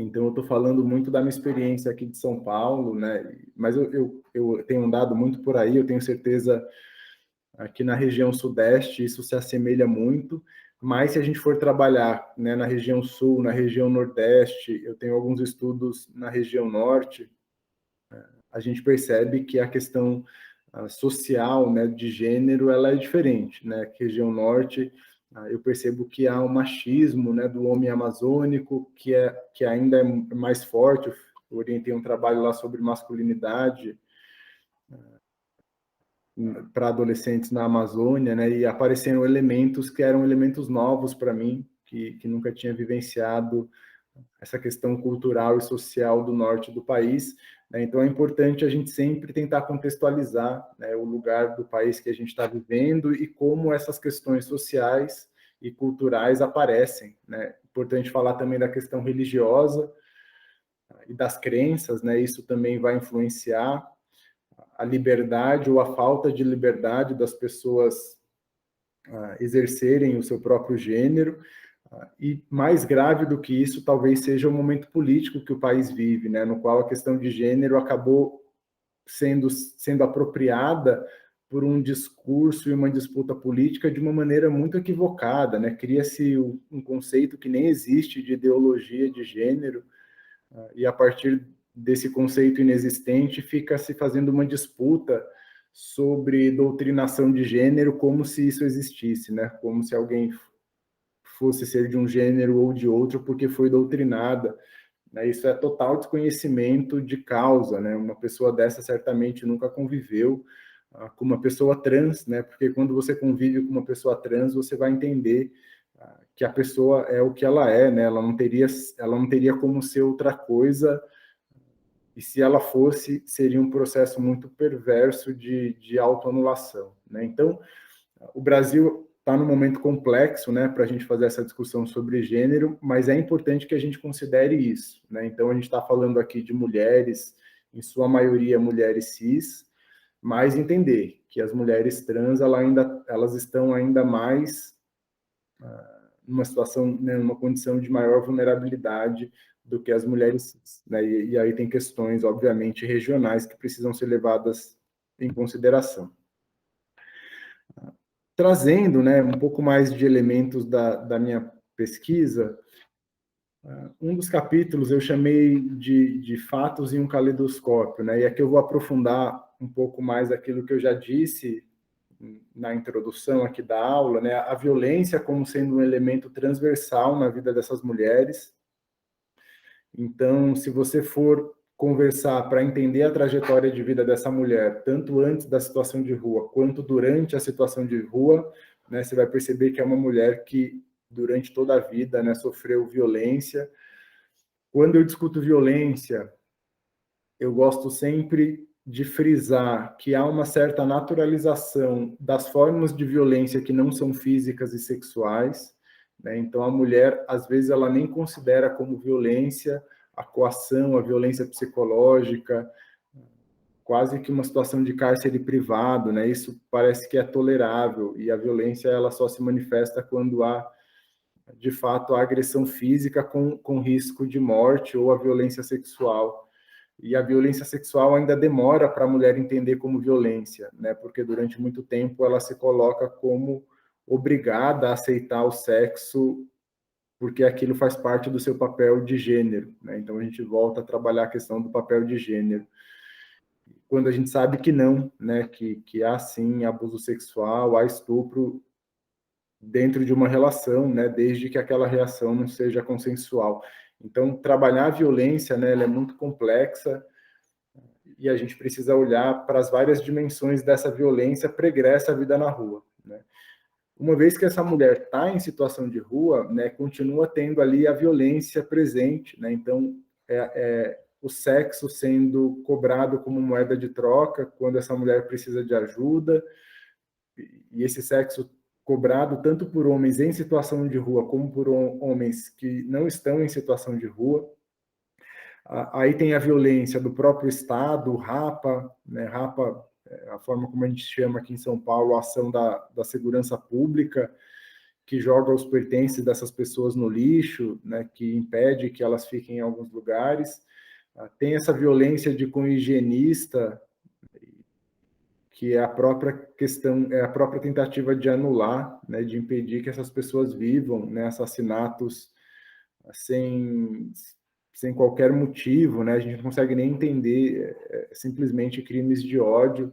Então, eu estou falando muito da minha experiência aqui de São Paulo, né? Mas eu tenho andado muito por aí, eu tenho certeza aqui na região sudeste isso se assemelha muito, mas se a gente for trabalhar, né, na região sul, na região nordeste, eu tenho alguns estudos na região norte, a gente percebe que a questão social, né, de gênero, ela é diferente, né? Região norte, eu percebo que há um machismo, né, do homem amazônico que ainda é mais forte. Eu orientei um trabalho lá sobre masculinidade para adolescentes na Amazônia, né, e apareceram elementos que eram elementos novos para mim, que nunca tinha vivenciado essa questão cultural e social do norte do país, né? Então é importante a gente sempre tentar contextualizar, né, o lugar do país que a gente está vivendo e como essas questões sociais e culturais aparecem, né? Importante falar também da questão religiosa e das crenças, né? Isso também vai influenciar a liberdade ou a falta de liberdade das pessoas exercerem o seu próprio gênero. E mais grave do que isso, talvez seja o momento político que o país vive, né, no qual a questão de gênero acabou sendo apropriada por um discurso e uma disputa política de uma maneira muito equivocada, né? Cria-se um conceito que nem existe de ideologia de gênero, e a partir desse conceito inexistente fica se fazendo uma disputa sobre doutrinação de gênero como se isso existisse, né? Como se alguém fosse ser de um gênero ou de outro porque foi doutrinada, né? Isso é total desconhecimento de causa, né? Uma pessoa dessa certamente nunca conviveu com uma pessoa trans, né? Porque quando você convive com uma pessoa trans, você vai entender que a pessoa é o que ela é, né? Ela não teria como ser outra coisa, e se ela fosse, seria um processo muito perverso de autoanulação, né? Então, o Brasil está num momento complexo, né, para a gente fazer essa discussão sobre gênero, mas é importante que a gente considere isso, né? Então, a gente está falando aqui de mulheres, em sua maioria mulheres cis, mas entender que as mulheres trans elas estão ainda mais numa situação, né, numa condição de maior vulnerabilidade do que as mulheres cis, né? E aí tem questões, obviamente, regionais que precisam ser levadas em consideração. Trazendo, né, um pouco mais de elementos da minha pesquisa, um dos capítulos eu chamei de fatos em um caleidoscópio, né? E aqui eu vou aprofundar um pouco mais aquilo que eu já disse na introdução aqui da aula, né? A violência como sendo um elemento transversal na vida dessas mulheres. Então, se você for conversar para entender a trajetória de vida dessa mulher, tanto antes da situação de rua quanto durante a situação de rua, né, você vai perceber que é uma mulher que durante toda a vida, né, sofreu violência. Quando eu discuto violência, eu gosto sempre de frisar que há uma certa naturalização das formas de violência que não são físicas e sexuais, né? Então, a mulher, às vezes, ela nem considera como violência a coação, a violência psicológica, quase que uma situação de cárcere privado, né? Isso parece que é tolerável, e a violência ela só se manifesta quando há, de fato, a agressão física com risco de morte ou a violência sexual. E a violência sexual ainda demora para a mulher entender como violência, né? Porque durante muito tempo ela se coloca como obrigada a aceitar o sexo porque aquilo faz parte do seu papel de gênero, né? Então a gente volta a trabalhar a questão do papel de gênero. Quando a gente sabe que não, né? Que há sim abuso sexual, há estupro dentro de uma relação, né? Desde que aquela reação não seja consensual. Então, trabalhar a violência, né? Ela é muito complexa, e a gente precisa olhar para as várias dimensões dessa violência pregressa à vida na rua, né? Uma vez que essa mulher está em situação de rua, né, continua tendo ali a violência presente, né? Então, o sexo sendo cobrado como moeda de troca quando essa mulher precisa de ajuda, e esse sexo cobrado tanto por homens em situação de rua como por homens que não estão em situação de rua. Aí tem a violência do próprio Estado, o RAPA, né? RAPA é a forma como a gente chama aqui em São Paulo, a ação da segurança pública, que joga os pertences dessas pessoas no lixo, né? Que impede que elas fiquem em alguns lugares. Tem essa violência de cunho higienista, que é a própria questão, é a própria tentativa de anular, né? De impedir que essas pessoas vivam, né? Assassinatos sem qualquer motivo, né? A gente não consegue nem entender, simplesmente crimes de ódio.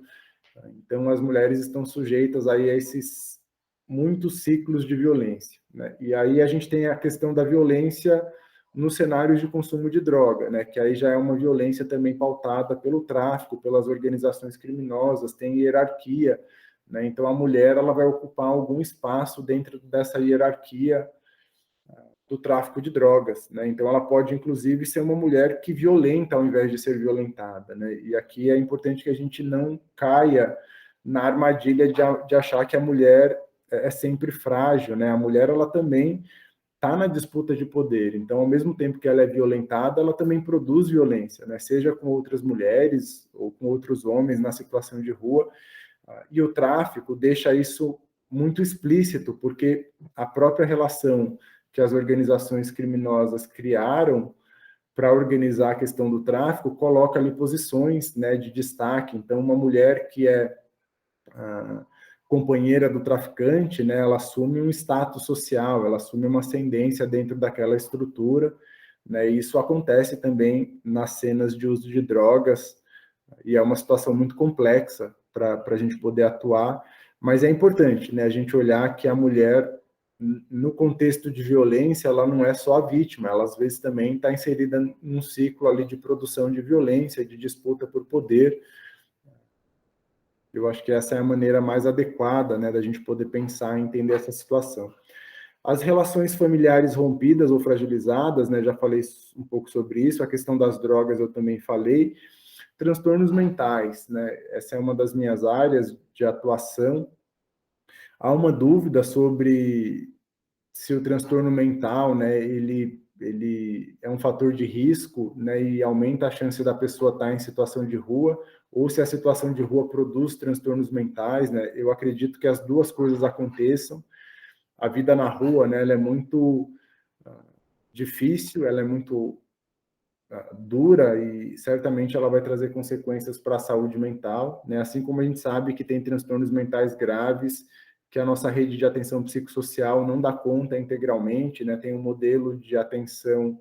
Então, as mulheres estão sujeitas aí a esses muitos ciclos de violência, né? E aí a gente tem a questão da violência nos cenários de consumo de droga, né? Que aí já é uma violência também pautada pelo tráfico, pelas organizações criminosas, tem hierarquia, né? Então, a mulher ela vai ocupar algum espaço dentro dessa hierarquia do tráfico de drogas, né? Então ela pode inclusive ser uma mulher que violenta ao invés de ser violentada, né? E aqui é importante que a gente não caia na armadilha de achar que a mulher é sempre frágil, né? A mulher ela também está na disputa de poder, então ao mesmo tempo que ela é violentada, ela também produz violência, né? Seja com outras mulheres ou com outros homens na situação de rua, e o tráfico deixa isso muito explícito, porque a própria relação que as organizações criminosas criaram para organizar a questão do tráfico, coloca ali posições, né, de destaque. Então, uma mulher que é companheira do traficante, né, ela assume um status social, ela assume uma ascendência dentro daquela estrutura, né, e isso acontece também nas cenas de uso de drogas, e é uma situação muito complexa para a gente poder atuar, mas é importante, né, a gente olhar que a mulher, no contexto de violência, ela não é só a vítima, ela às vezes também está inserida num ciclo ali de produção de violência, de disputa por poder. Eu acho que essa é a maneira mais adequada, né, da gente poder pensar e entender essa situação. As relações familiares rompidas ou fragilizadas, né, já falei um pouco sobre isso, a questão das drogas eu também falei, transtornos mentais, né, essa é uma das minhas áreas de atuação. Há uma dúvida sobre se o transtorno mental, né, ele é um fator de risco, né, e aumenta a chance da pessoa estar em situação de rua, ou se a situação de rua produz transtornos mentais, né, eu acredito que as duas coisas aconteçam. A vida na rua, né, ela é muito difícil, ela é muito dura e certamente ela vai trazer consequências para a saúde mental, né, assim como a gente sabe que tem transtornos mentais graves que a nossa rede de atenção psicossocial não dá conta integralmente, né? Tem um modelo de atenção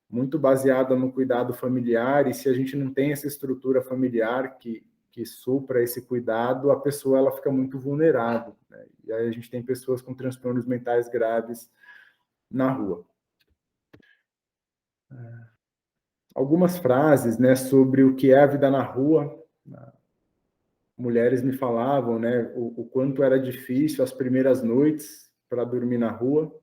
muito baseado no cuidado familiar, e se a gente não tem essa estrutura familiar que supra esse cuidado, a pessoa ela fica muito vulnerável, né? E aí a gente tem pessoas com transtornos mentais graves na rua. Algumas frases, né, sobre o que é a vida na rua. Mulheres me falavam, né, o quanto era difícil as primeiras noites para dormir na rua.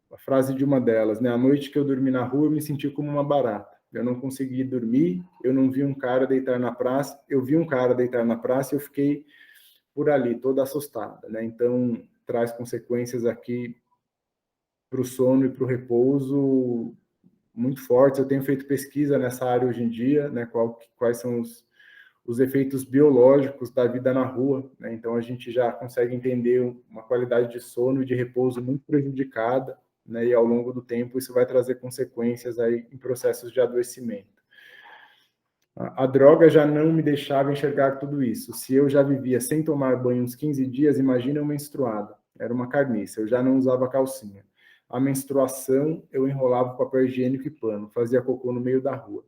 A frase de uma delas, né, a noite que eu dormi na rua eu me senti como uma barata. Eu não consegui dormir, eu não vi um cara deitar na praça, eu vi um cara deitar na praça e eu fiquei por ali, toda assustada, né? Então, traz consequências aqui para o sono e para o repouso muito fortes. Eu tenho feito pesquisa nessa área hoje em dia, né, quais são os efeitos biológicos da vida na rua, né? Então a gente já consegue entender uma qualidade de sono e de repouso muito prejudicada, né? E ao longo do tempo isso vai trazer consequências aí em processos de adoecimento. A droga já não me deixava enxergar tudo isso. Se eu já vivia sem tomar banho uns 15 dias, imagina eu menstruada. Era uma carniça, eu já não usava calcinha. A menstruação, eu enrolava papel higiênico e pano, fazia cocô no meio da rua.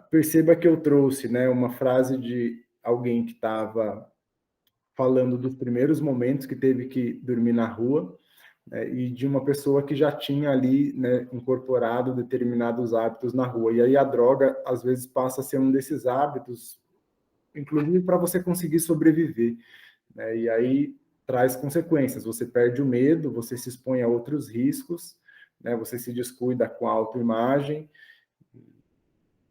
Perceba que eu trouxe, né, uma frase de alguém que estava falando dos primeiros momentos que teve que dormir na rua, né, e de uma pessoa que já tinha ali, né, incorporado determinados hábitos na rua. E aí a droga, às vezes, passa a ser um desses hábitos, inclusive para você conseguir sobreviver, né, e aí traz consequências. Você perde o medo, você se expõe a outros riscos, né, você se descuida com a autoimagem,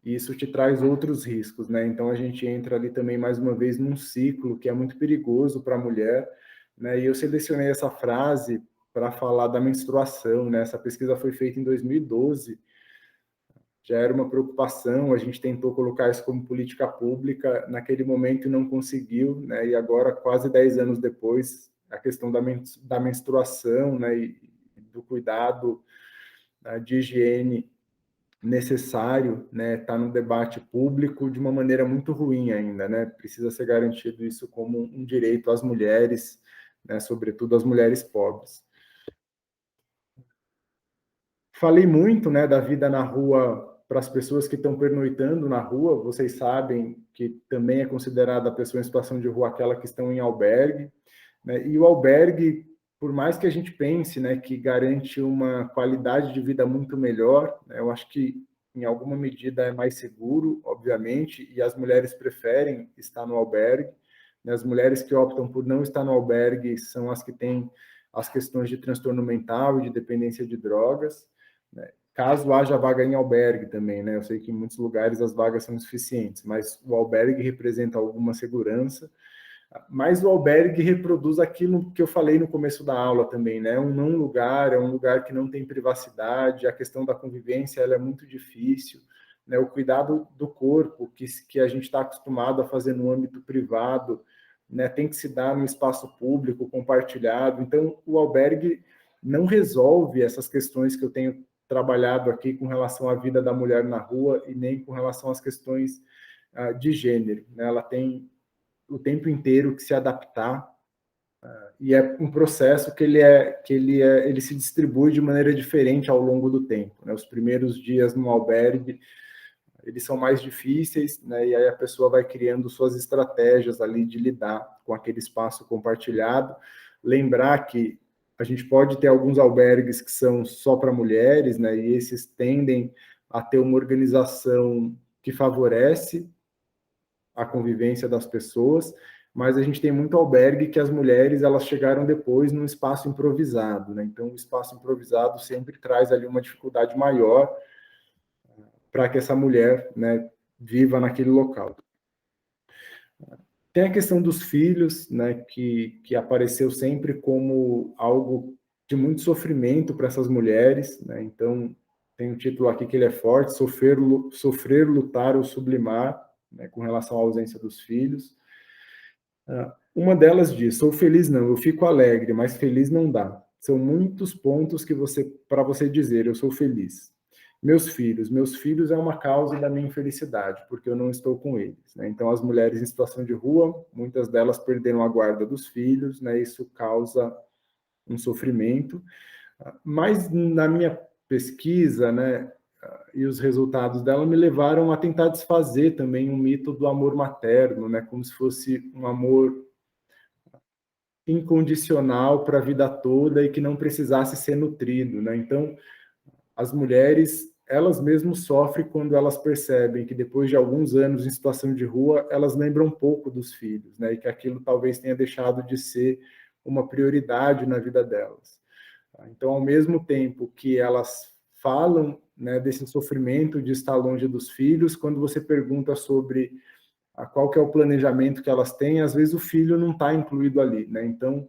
e isso te traz outros riscos, né? Então a gente entra ali também mais uma vez num ciclo que é muito perigoso para a mulher, né? E eu selecionei essa frase para falar da menstruação, né? Essa pesquisa foi feita em 2012, já era uma preocupação, a gente tentou colocar isso como política pública, naquele momento não conseguiu, né? E agora, quase 10 anos depois, a questão da menstruação, né? E do cuidado, né, de higiene necessário, né, tá no debate público de uma maneira muito ruim ainda, né? Precisa ser garantido isso como um direito às mulheres, né, sobretudo às mulheres pobres. Falei muito, né, da vida na rua para as pessoas que estão pernoitando na rua. Vocês sabem que também é considerada a pessoa em situação de rua aquela que estão em albergue, né? E o albergue, por mais que a gente pense, né, que garante uma qualidade de vida muito melhor, né, eu acho que em alguma medida é mais seguro, obviamente, e as mulheres preferem estar no albergue, né? As mulheres que optam por não estar no albergue são as que têm as questões de transtorno mental e de dependência de drogas, né? Caso haja vaga em albergue também, né? Eu sei que em muitos lugares as vagas são insuficientes, mas o albergue representa alguma segurança. Mas o albergue reproduz aquilo que eu falei no começo da aula também, né? Um não lugar, é um lugar que não tem privacidade, a questão da convivência ela é muito difícil, né? O cuidado do corpo, que a gente está acostumado a fazer no âmbito privado, né? Tem que se dar no espaço público, compartilhado. Então, o albergue não resolve essas questões que eu tenho trabalhado aqui com relação à vida da mulher na rua e nem com relação às questões de gênero, né? Ela tem o tempo inteiro que se adaptar, e é um processo que ele se distribui de maneira diferente ao longo do tempo, né? Os primeiros dias no albergue, eles são mais difíceis, né? E aí a pessoa vai criando suas estratégias ali de lidar com aquele espaço compartilhado. Lembrar que a gente pode ter alguns albergues que são só para mulheres, né? E esses tendem a ter uma organização que favorece a convivência das pessoas, mas a gente tem muito albergue que as mulheres elas chegaram depois num espaço improvisado, né? Então o espaço improvisado sempre traz ali uma dificuldade maior para que essa mulher, né, viva naquele local. Tem a questão dos filhos, né, que apareceu sempre como algo de muito sofrimento para essas mulheres, né? Então tem um título aqui que ele é forte: sofrer, lutar ou sublimar, né, com relação à ausência dos filhos. Uma delas diz: sou feliz não, eu fico alegre, mas feliz não dá. São muitos pontos que para você dizer eu sou feliz. Meus filhos é uma causa da minha infelicidade, porque eu não estou com eles, né? Então as mulheres em situação de rua, muitas delas perderam a guarda dos filhos, né? Isso causa um sofrimento. Mas na minha pesquisa, né, e os resultados dela me levaram a tentar desfazer também um mito do amor materno, né, como se fosse um amor incondicional para a vida toda e que não precisasse ser nutrido, né? Então, as mulheres, elas mesmas sofrem quando elas percebem que depois de alguns anos em situação de rua, elas lembram um pouco dos filhos, né? E que aquilo talvez tenha deixado de ser uma prioridade na vida delas. Então, ao mesmo tempo que elas falam, né, desse sofrimento de estar longe dos filhos, quando você pergunta sobre qual que é o planejamento que elas têm, às vezes o filho não está incluído ali, né? Então,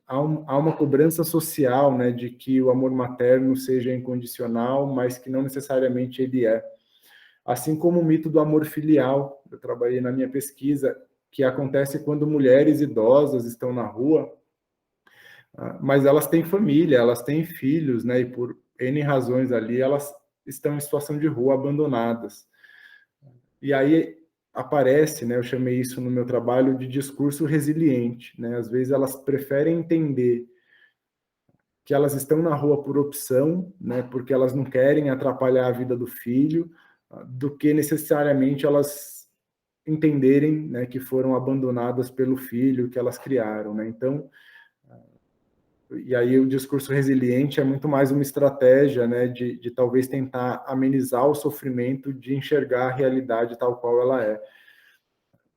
há uma cobrança social, né, de que o amor materno seja incondicional, mas que não necessariamente ele é. Assim como o mito do amor filial, eu trabalhei na minha pesquisa, que acontece quando mulheres idosas estão na rua, mas elas têm família, elas têm filhos, né, e por N razões ali, elas estão em situação de rua, abandonadas. E aí aparece, né, eu chamei isso no meu trabalho de discurso resiliente, né? Às vezes elas preferem entender que elas estão na rua por opção, né, porque elas não querem atrapalhar a vida do filho, do que necessariamente elas entenderem, né, que foram abandonadas pelo filho que elas criaram, né? Então, e aí o discurso resiliente é muito mais uma estratégia, né, de talvez tentar amenizar o sofrimento de enxergar a realidade tal qual ela é.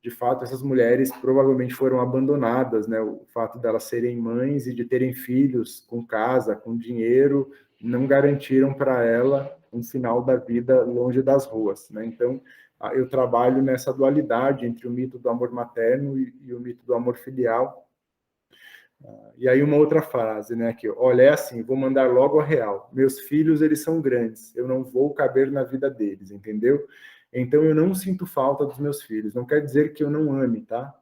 De fato, essas mulheres provavelmente foram abandonadas, né? O fato delas serem mães e de terem filhos com casa, com dinheiro, não garantiram para ela um final da vida longe das ruas, né? Então, eu trabalho nessa dualidade entre o mito do amor materno e o mito do amor filial. E aí uma outra frase, né, aqui, olha, é assim, vou mandar logo a real. Meus filhos, eles são grandes, eu não vou caber na vida deles, entendeu? Então eu não sinto falta dos meus filhos. Não quer dizer que eu não ame, tá?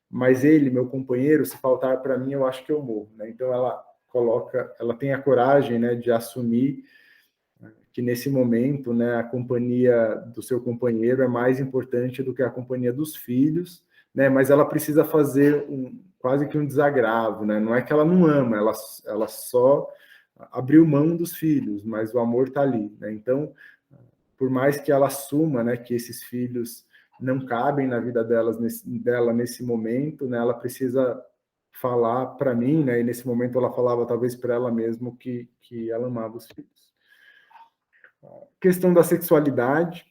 Mas ele, meu companheiro, se faltar para mim, eu acho que eu morro, né? Então ela tem a coragem, né, de assumir que nesse momento, né, a companhia do seu companheiro é mais importante do que a companhia dos filhos, né? Mas ela precisa fazer quase que um desagravo, né? Não é que ela não ama, ela só abriu mão dos filhos, mas o amor está ali, né? Então, por mais que ela assuma, né, que esses filhos não cabem na vida dela nesse momento, né? Ela precisa falar para mim, né? E nesse momento ela falava talvez para ela mesma que ela amava os filhos. Questão da sexualidade,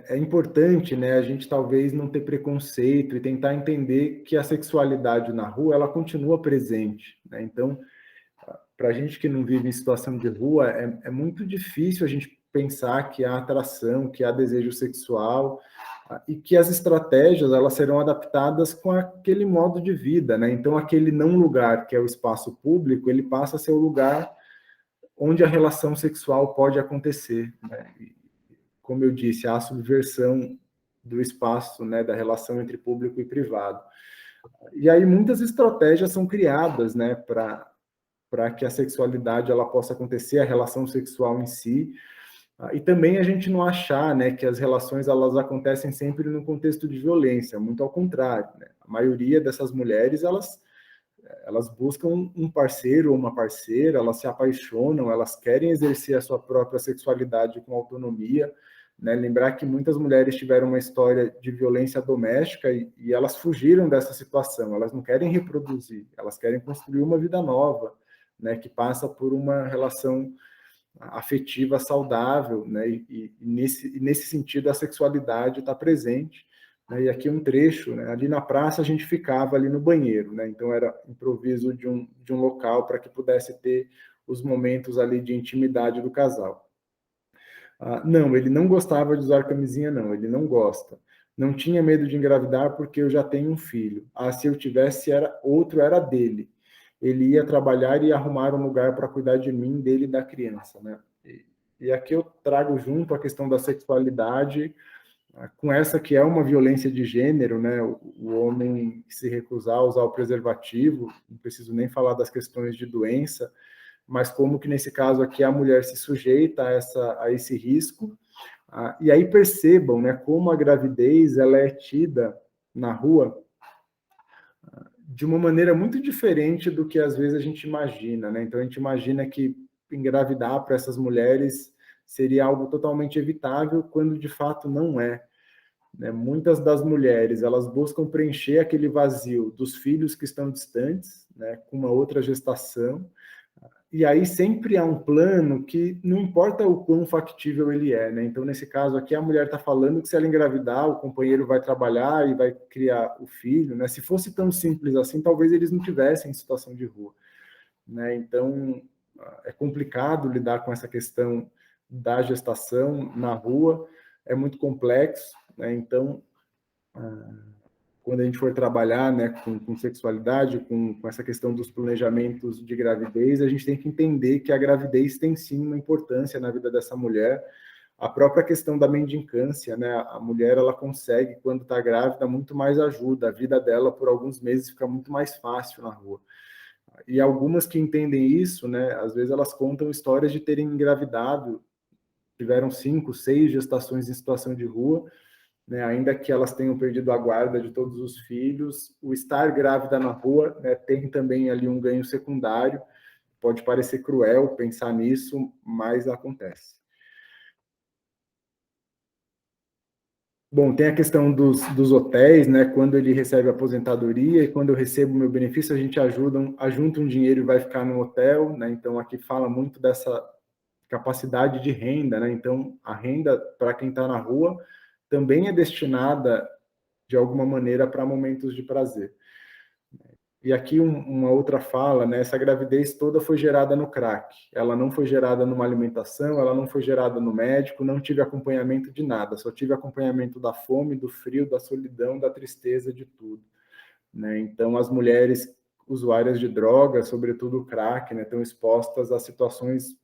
é importante, né, a gente talvez não ter preconceito e tentar entender que a sexualidade na rua ela continua presente, né? Então, para a gente que não vive em situação de rua, é muito difícil a gente pensar que há atração, que há desejo sexual e que as estratégias elas serão adaptadas com aquele modo de vida, né? Então, aquele não lugar que é o espaço público, ele passa a ser o lugar onde a relação sexual pode acontecer, né? Como eu disse, há a subversão do espaço, né, da relação entre público e privado. E aí muitas estratégias são criadas, né, para para que a sexualidade ela possa acontecer, a relação sexual em si. E também a gente não achar, né, que as relações elas acontecem sempre no contexto de violência, muito ao contrário, né? A maioria dessas mulheres, elas buscam um parceiro ou uma parceira, elas se apaixonam, elas querem exercer a sua própria sexualidade com autonomia, né? Lembrar que muitas mulheres tiveram uma história de violência doméstica e elas fugiram dessa situação, elas não querem reproduzir, elas querem construir uma vida nova, né, que passa por uma relação afetiva saudável, né? Nesse sentido a sexualidade está presente, né? E aqui um trecho, né? Ali na praça a gente ficava ali no banheiro, né? Então era improviso de um local para que pudesse ter os momentos ali de intimidade do casal. Não, ele não gostava de usar camisinha, não, ele não gosta. Não tinha medo de engravidar porque eu já tenho um filho. Se eu tivesse, era dele. Ele ia trabalhar e arrumar um lugar para cuidar de mim, dele e da criança, né? E aqui eu trago junto a questão da sexualidade, com essa que é uma violência de gênero, né? O homem se recusar a usar o preservativo, não preciso nem falar das questões de doença, mas como que nesse caso aqui a mulher se sujeita a esse risco. E aí percebam, né, como a gravidez ela é tida na rua de uma maneira muito diferente do que às vezes a gente imagina, né? Então a gente imagina que engravidar para essas mulheres seria algo totalmente evitável, quando de fato não é, né? Muitas das mulheres, elas buscam preencher aquele vazio dos filhos que estão distantes, né, com uma outra gestação, e aí sempre há um plano que não importa o quão factível ele é, né? Então, nesse caso aqui, a mulher está falando que se ela engravidar, o companheiro vai trabalhar e vai criar o filho, né? Se fosse tão simples assim, talvez eles não tivessem situação de rua, né? Então, é complicado lidar com essa questão da gestação na rua, é muito complexo, né? Então, quando a gente for trabalhar, né, com sexualidade, com essa questão dos planejamentos de gravidez, a gente tem que entender que a gravidez tem sim uma importância na vida dessa mulher. A própria questão da mendicância, né, a mulher ela consegue, quando está grávida, muito mais ajuda, a vida dela por alguns meses fica muito mais fácil na rua. E algumas que entendem isso, né, às vezes elas contam histórias de terem engravidado, tiveram 5, 6 gestações em situação de rua, né, ainda que elas tenham perdido a guarda de todos os filhos, o estar grávida na rua, né, tem também ali um ganho secundário. Pode parecer cruel pensar nisso, mas acontece. Bom, tem a questão dos hotéis, né? Quando ele recebe a aposentadoria e quando eu recebo meu benefício, a gente ajunta um dinheiro e vai ficar no hotel, né? Então, aqui fala muito dessa capacidade de renda, né? Então, a renda para quem está na rua também é destinada de alguma maneira para momentos de prazer. E aqui uma outra fala, né? Essa gravidez toda foi gerada no crack. Ela não foi gerada numa alimentação, ela não foi gerada no médico, não tive acompanhamento de nada, só tive acompanhamento da fome, do frio, da solidão, da tristeza, de tudo, né? Então, as mulheres usuárias de drogas, sobretudo o crack, né, estão expostas a situações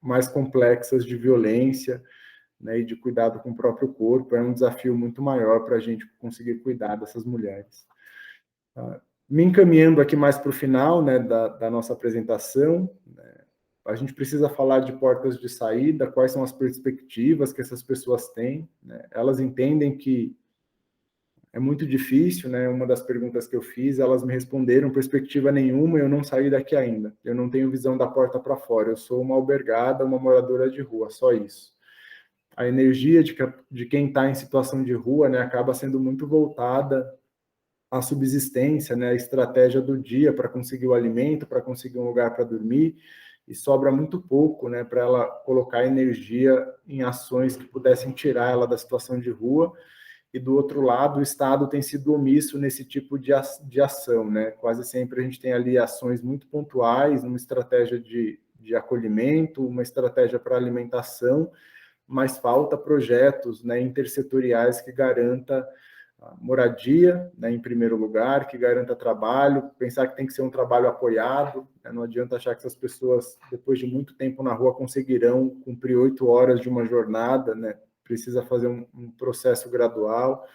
mais complexas de violência, né, e de cuidado com o próprio corpo. É um desafio muito maior para a gente conseguir cuidar dessas mulheres. Me encaminhando aqui mais para o final, né, da nossa apresentação, né, a gente precisa falar de portas de saída, quais são as perspectivas que essas pessoas têm, né? Elas entendem que é muito difícil, né? Uma das perguntas que eu fiz, elas me responderam: perspectiva nenhuma, eu não saí daqui ainda, eu não tenho visão da porta para fora, eu sou uma albergada, uma moradora de rua, só isso. A energia de quem está em situação de rua, né, acaba sendo muito voltada à subsistência, né, a estratégia do dia para conseguir o alimento, para conseguir um lugar para dormir, e sobra muito pouco, né, para ela colocar energia em ações que pudessem tirar ela da situação de rua. E do outro lado, o Estado tem sido omisso nesse tipo de ação, né? Quase sempre a gente tem ali ações muito pontuais, uma estratégia de acolhimento, uma estratégia para alimentação, mas falta projetos, né, intersetoriais que garanta moradia, né, em primeiro lugar, que garanta trabalho, pensar que tem que ser um trabalho apoiado, né, não adianta achar que essas pessoas, depois de muito tempo na rua, conseguirão cumprir 8 horas de uma jornada, né, precisa fazer um processo gradual,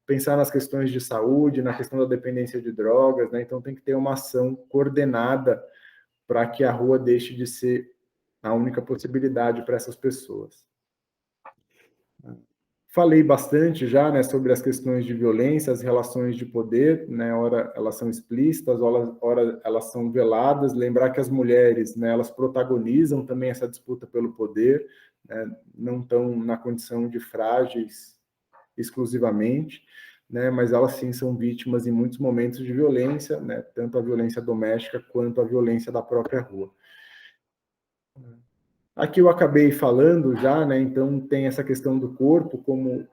pensar nas questões de saúde, na questão da dependência de drogas, né, então tem que ter uma ação coordenada para que a rua deixe de ser a única possibilidade para essas pessoas. Falei bastante já, né, sobre as questões de violência, as relações de poder, né, ora elas são explícitas, ora elas são veladas. Lembrar que as mulheres, né, elas protagonizam também essa disputa pelo poder, né, não estão na condição de frágeis exclusivamente, né, mas elas sim são vítimas em muitos momentos de violência, né, tanto a violência doméstica quanto a violência da própria rua. Aqui eu acabei falando já, né, então tem essa questão do corpo como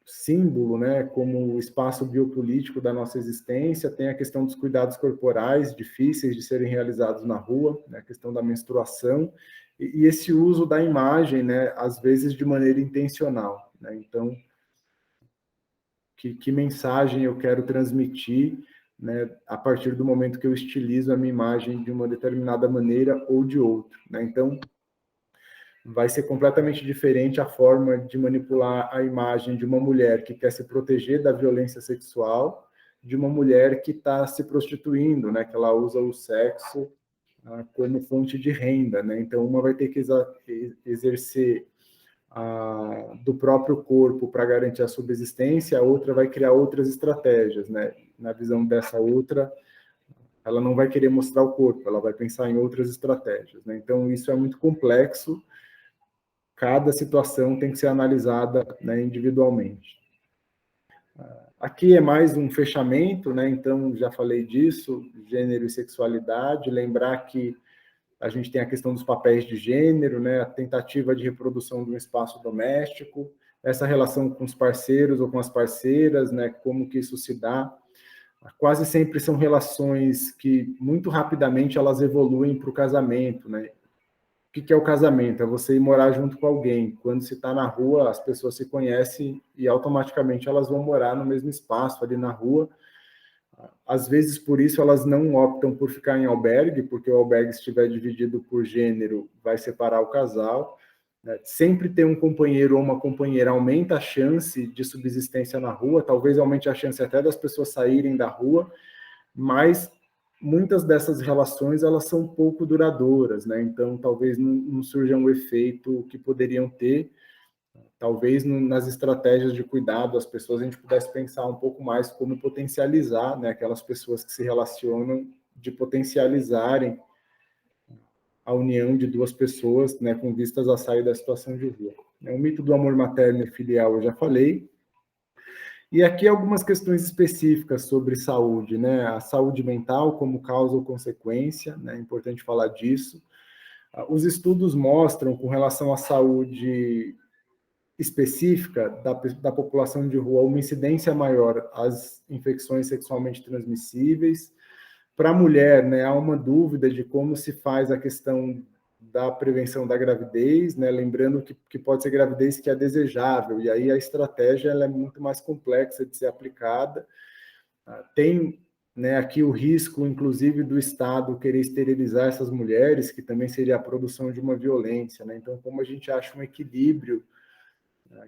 símbolo, né, como espaço biopolítico da nossa existência, tem a questão dos cuidados corporais difíceis de serem realizados na rua, né, a questão da menstruação, e esse uso da imagem, né, às vezes de maneira intencional, né, então, que mensagem eu quero transmitir, né, a partir do momento que eu estilizo a minha imagem de uma determinada maneira ou de outra, né, então, vai ser completamente diferente a forma de manipular a imagem de uma mulher que quer se proteger da violência sexual, de uma mulher que está se prostituindo, né, que ela usa o sexo como fonte de renda, né? Então, uma vai ter que exercer do próprio corpo para garantir a subsistência, a outra vai criar outras estratégias, né? Na visão dessa outra, ela não vai querer mostrar o corpo, ela vai pensar em outras estratégias, né? Então, isso é muito complexo. Cada situação tem que ser analisada, né, individualmente. Aqui é mais um fechamento, né? Então, já falei disso, gênero e sexualidade. Lembrar que a gente tem a questão dos papéis de gênero, né? A tentativa de reprodução de um espaço doméstico, essa relação com os parceiros ou com as parceiras, né? Como que isso se dá. Quase sempre são relações que, muito rapidamente, elas evoluem para o casamento, né? O que é o casamento? É você ir morar junto com alguém. Quando se está na rua, as pessoas se conhecem e automaticamente elas vão morar no mesmo espaço ali na rua. Às vezes, por isso, elas não optam por ficar em albergue, porque o albergue, se estiver dividido por gênero, vai separar o casal. Sempre ter um companheiro ou uma companheira aumenta a chance de subsistência na rua, talvez aumente a chance até das pessoas saírem da rua, mas muitas dessas relações elas são pouco duradouras, né? Então talvez não surja um efeito que poderiam ter. Talvez nas estratégias de cuidado das pessoas a gente pudesse pensar um pouco mais como potencializar, né, aquelas pessoas que se relacionam, de potencializarem a união de duas pessoas, né, com vistas a sair da situação de rua. O mito do amor materno e filial eu já falei. E aqui algumas questões específicas sobre saúde, né? A saúde mental como causa ou consequência, né? É importante falar disso. Os estudos mostram, com relação à saúde específica da população de rua, uma incidência maior às infecções sexualmente transmissíveis. Para a mulher, né, há uma dúvida de como se faz a questão da prevenção da gravidez, né, lembrando que pode ser gravidez que é desejável, e aí a estratégia ela é muito mais complexa de ser aplicada. Tem, né, aqui o risco, inclusive, do Estado querer esterilizar essas mulheres, que também seria a produção de uma violência, né? Então, como a gente acha um equilíbrio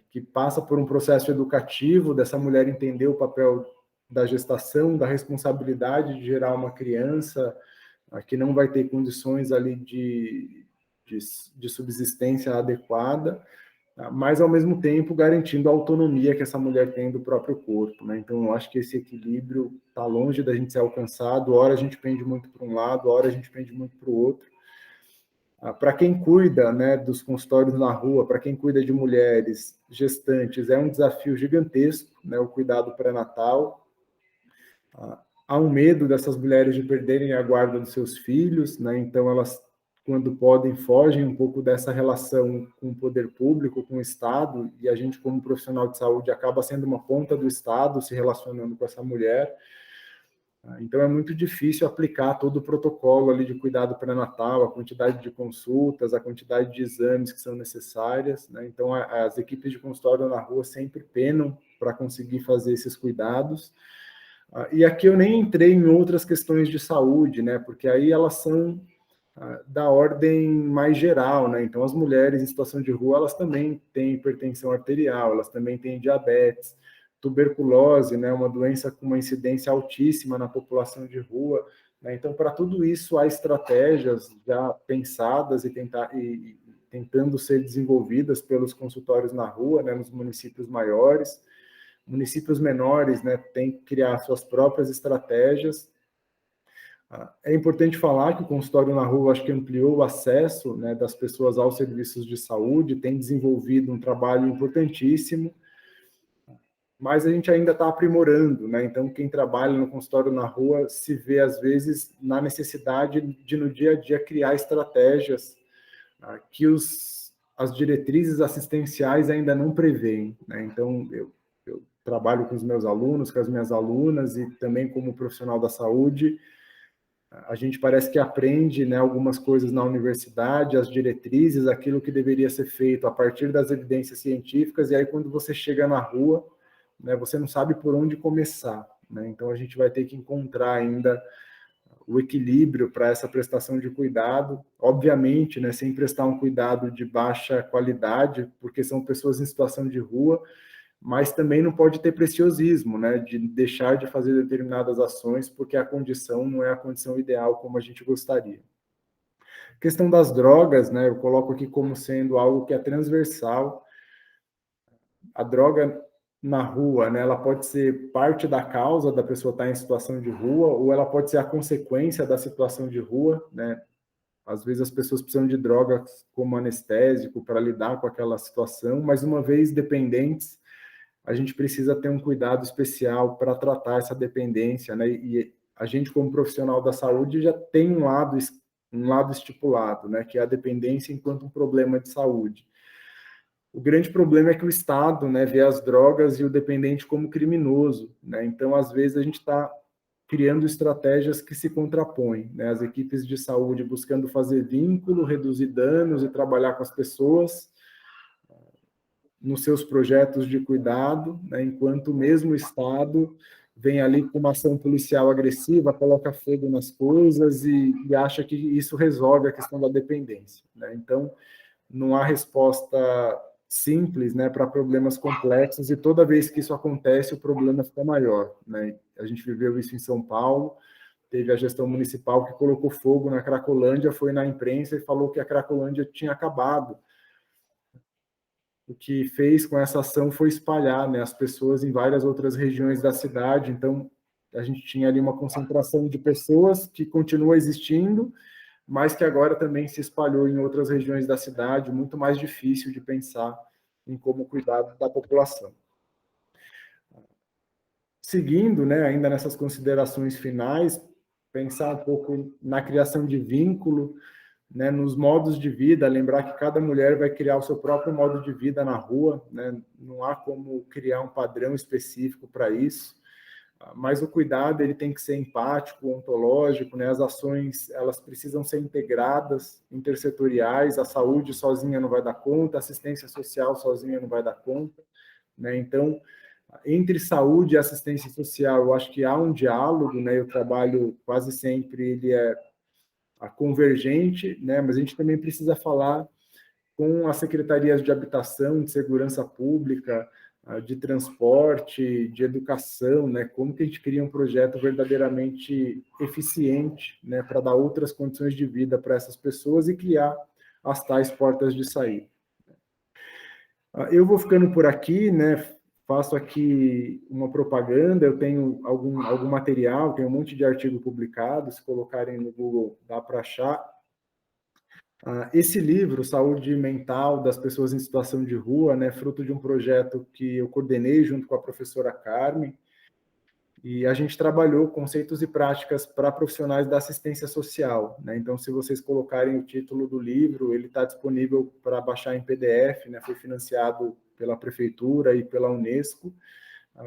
que passa por um processo educativo dessa mulher entender o papel da gestação, da responsabilidade de gerar uma criança que não vai ter condições ali de subsistência adequada, mas, ao mesmo tempo, garantindo a autonomia que essa mulher tem do próprio corpo, né? Então, eu acho que esse equilíbrio está longe da gente ser alcançado. Ora a gente pende muito para um lado, ora a gente pende muito para o outro. Para quem cuida, né, dos consultórios na rua, para quem cuida de mulheres gestantes, é um desafio gigantesco, né, o cuidado pré-natal. Há um medo dessas mulheres de perderem a guarda dos seus filhos, né, então elas, quando podem, fogem um pouco dessa relação com o poder público, com o Estado, e a gente, como profissional de saúde, acaba sendo uma ponta do Estado se relacionando com essa mulher. Então, é muito difícil aplicar todo o protocolo ali de cuidado pré-natal, a quantidade de consultas, a quantidade de exames que são necessárias, né? Então, as equipes de consultório na rua sempre penam para conseguir fazer esses cuidados. E aqui eu nem entrei em outras questões de saúde, né? Porque aí elas são da ordem mais geral, né? Então, as mulheres em situação de rua, elas também têm hipertensão arterial, elas também têm diabetes. tuberculose, né, uma doença com uma incidência altíssima na população de rua, né? Então, para tudo isso, há estratégias já pensadas e tentando ser desenvolvidas pelos consultórios na rua, né, nos municípios maiores. Municípios menores, né, têm que criar suas próprias estratégias. É importante falar que o consultório na rua, acho que ampliou o acesso, né, das pessoas aos serviços de saúde, tem desenvolvido um trabalho importantíssimo, mas a gente ainda está aprimorando, né? Então, quem trabalha no consultório na rua se vê, às vezes, na necessidade de, no dia a dia, criar estratégias que as diretrizes assistenciais ainda não prevêem, né? Então, eu trabalho com os meus alunos, com as minhas alunas, e também como profissional da saúde, a gente parece que aprende, né, algumas coisas na universidade, as diretrizes, aquilo que deveria ser feito a partir das evidências científicas, e aí quando você chega na rua, né, você não sabe por onde começar, né? Então a gente vai ter que encontrar ainda o equilíbrio para essa prestação de cuidado, obviamente, né, sem prestar um cuidado de baixa qualidade, porque são pessoas em situação de rua, mas também não pode ter preciosismo, né, de deixar de fazer determinadas ações porque a condição não é a condição ideal como a gente gostaria. A questão das drogas, né, eu coloco aqui como sendo algo que é transversal. A droga na rua, né, ela pode ser parte da causa da pessoa estar em situação de rua, ou ela pode ser a consequência da situação de rua, né? Às vezes as pessoas precisam de drogas como anestésico para lidar com aquela situação, mas uma vez dependentes, a gente precisa ter um cuidado especial para tratar essa dependência, né? E a gente, como profissional da saúde, já tem um lado estipulado, né? Que é a dependência enquanto um problema de saúde. O grande problema é que o Estado, né, vê as drogas e o dependente como criminoso, né? Então, às vezes, a gente está criando estratégias que se contrapõem, né? As equipes de saúde buscando fazer vínculo, reduzir danos e trabalhar com as pessoas nos seus projetos de cuidado, né? Enquanto o mesmo Estado vem ali com uma ação policial agressiva, coloca fogo nas coisas e acha que isso resolve a questão da dependência, né? Então, não há resposta simples, né, para problemas complexos, e toda vez que isso acontece, o problema fica maior, né? A gente viveu isso em São Paulo, teve a gestão municipal que colocou fogo na Cracolândia, foi na imprensa e falou que a Cracolândia tinha acabado. O que fez com essa ação foi espalhar, né, as pessoas em várias outras regiões da cidade. Então, a gente tinha ali uma concentração de pessoas que continua existindo, mas que agora também se espalhou em outras regiões da cidade, muito mais difícil de pensar em como cuidar da população. Seguindo, né, ainda nessas considerações finais, pensar um pouco na criação de vínculo, né, nos modos de vida, lembrar que cada mulher vai criar o seu próprio modo de vida na rua, né, não há como criar um padrão específico para isso, mas o cuidado ele tem que ser empático, ontológico, né? As ações elas precisam ser integradas, intersetoriais. A saúde sozinha não vai dar conta, a assistência social sozinha não vai dar conta, né? Então, entre saúde e assistência social, eu acho que há um diálogo, né? Eu trabalho quase sempre ele é convergente, né? Mas a gente também precisa falar com as secretarias de habitação, de segurança pública, de transporte, de educação, né? Como que a gente cria um projeto verdadeiramente eficiente, né, para dar outras condições de vida para essas pessoas e criar as tais portas de saída. Eu vou ficando por aqui, né? Faço aqui uma propaganda, eu tenho algum material, tenho um monte de artigo publicado, se colocarem no Google dá para achar. Esse livro, Saúde Mental das Pessoas em Situação de Rua, né, fruto de um projeto que eu coordenei junto com a professora Carmen, e a gente trabalhou conceitos e práticas para profissionais da assistência social, né? Então, se vocês colocarem o título do livro, ele está disponível para baixar em PDF, né? Foi financiado pela prefeitura e pela Unesco.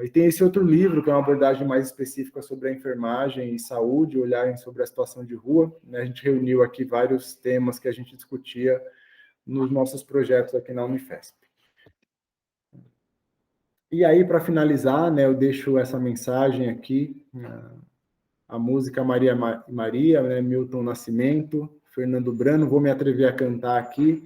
E tem esse outro livro, que é uma abordagem mais específica sobre a enfermagem e saúde, olharem sobre a situação de rua, né? A gente reuniu aqui vários temas que a gente discutia nos nossos projetos aqui na Unifesp. E aí, para finalizar, né, eu deixo essa mensagem aqui, a música Maria Maria, né, Milton Nascimento, Fernando Brano, vou me atrever a cantar aqui,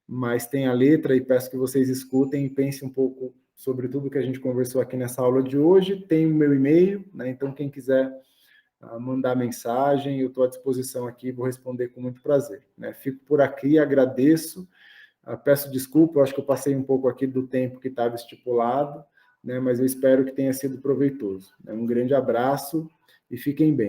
mas tem a letra e peço que vocês escutem e pensem um pouco sobre tudo que a gente conversou aqui nessa aula de hoje. Tem o meu e-mail, né? Então quem quiser mandar mensagem, eu estou à disposição aqui, vou responder com muito prazer, né? Fico por aqui, agradeço, peço desculpa, eu acho que eu passei um pouco aqui do tempo que estava estipulado, né? Mas eu espero que tenha sido proveitoso. Um grande abraço e fiquem bem.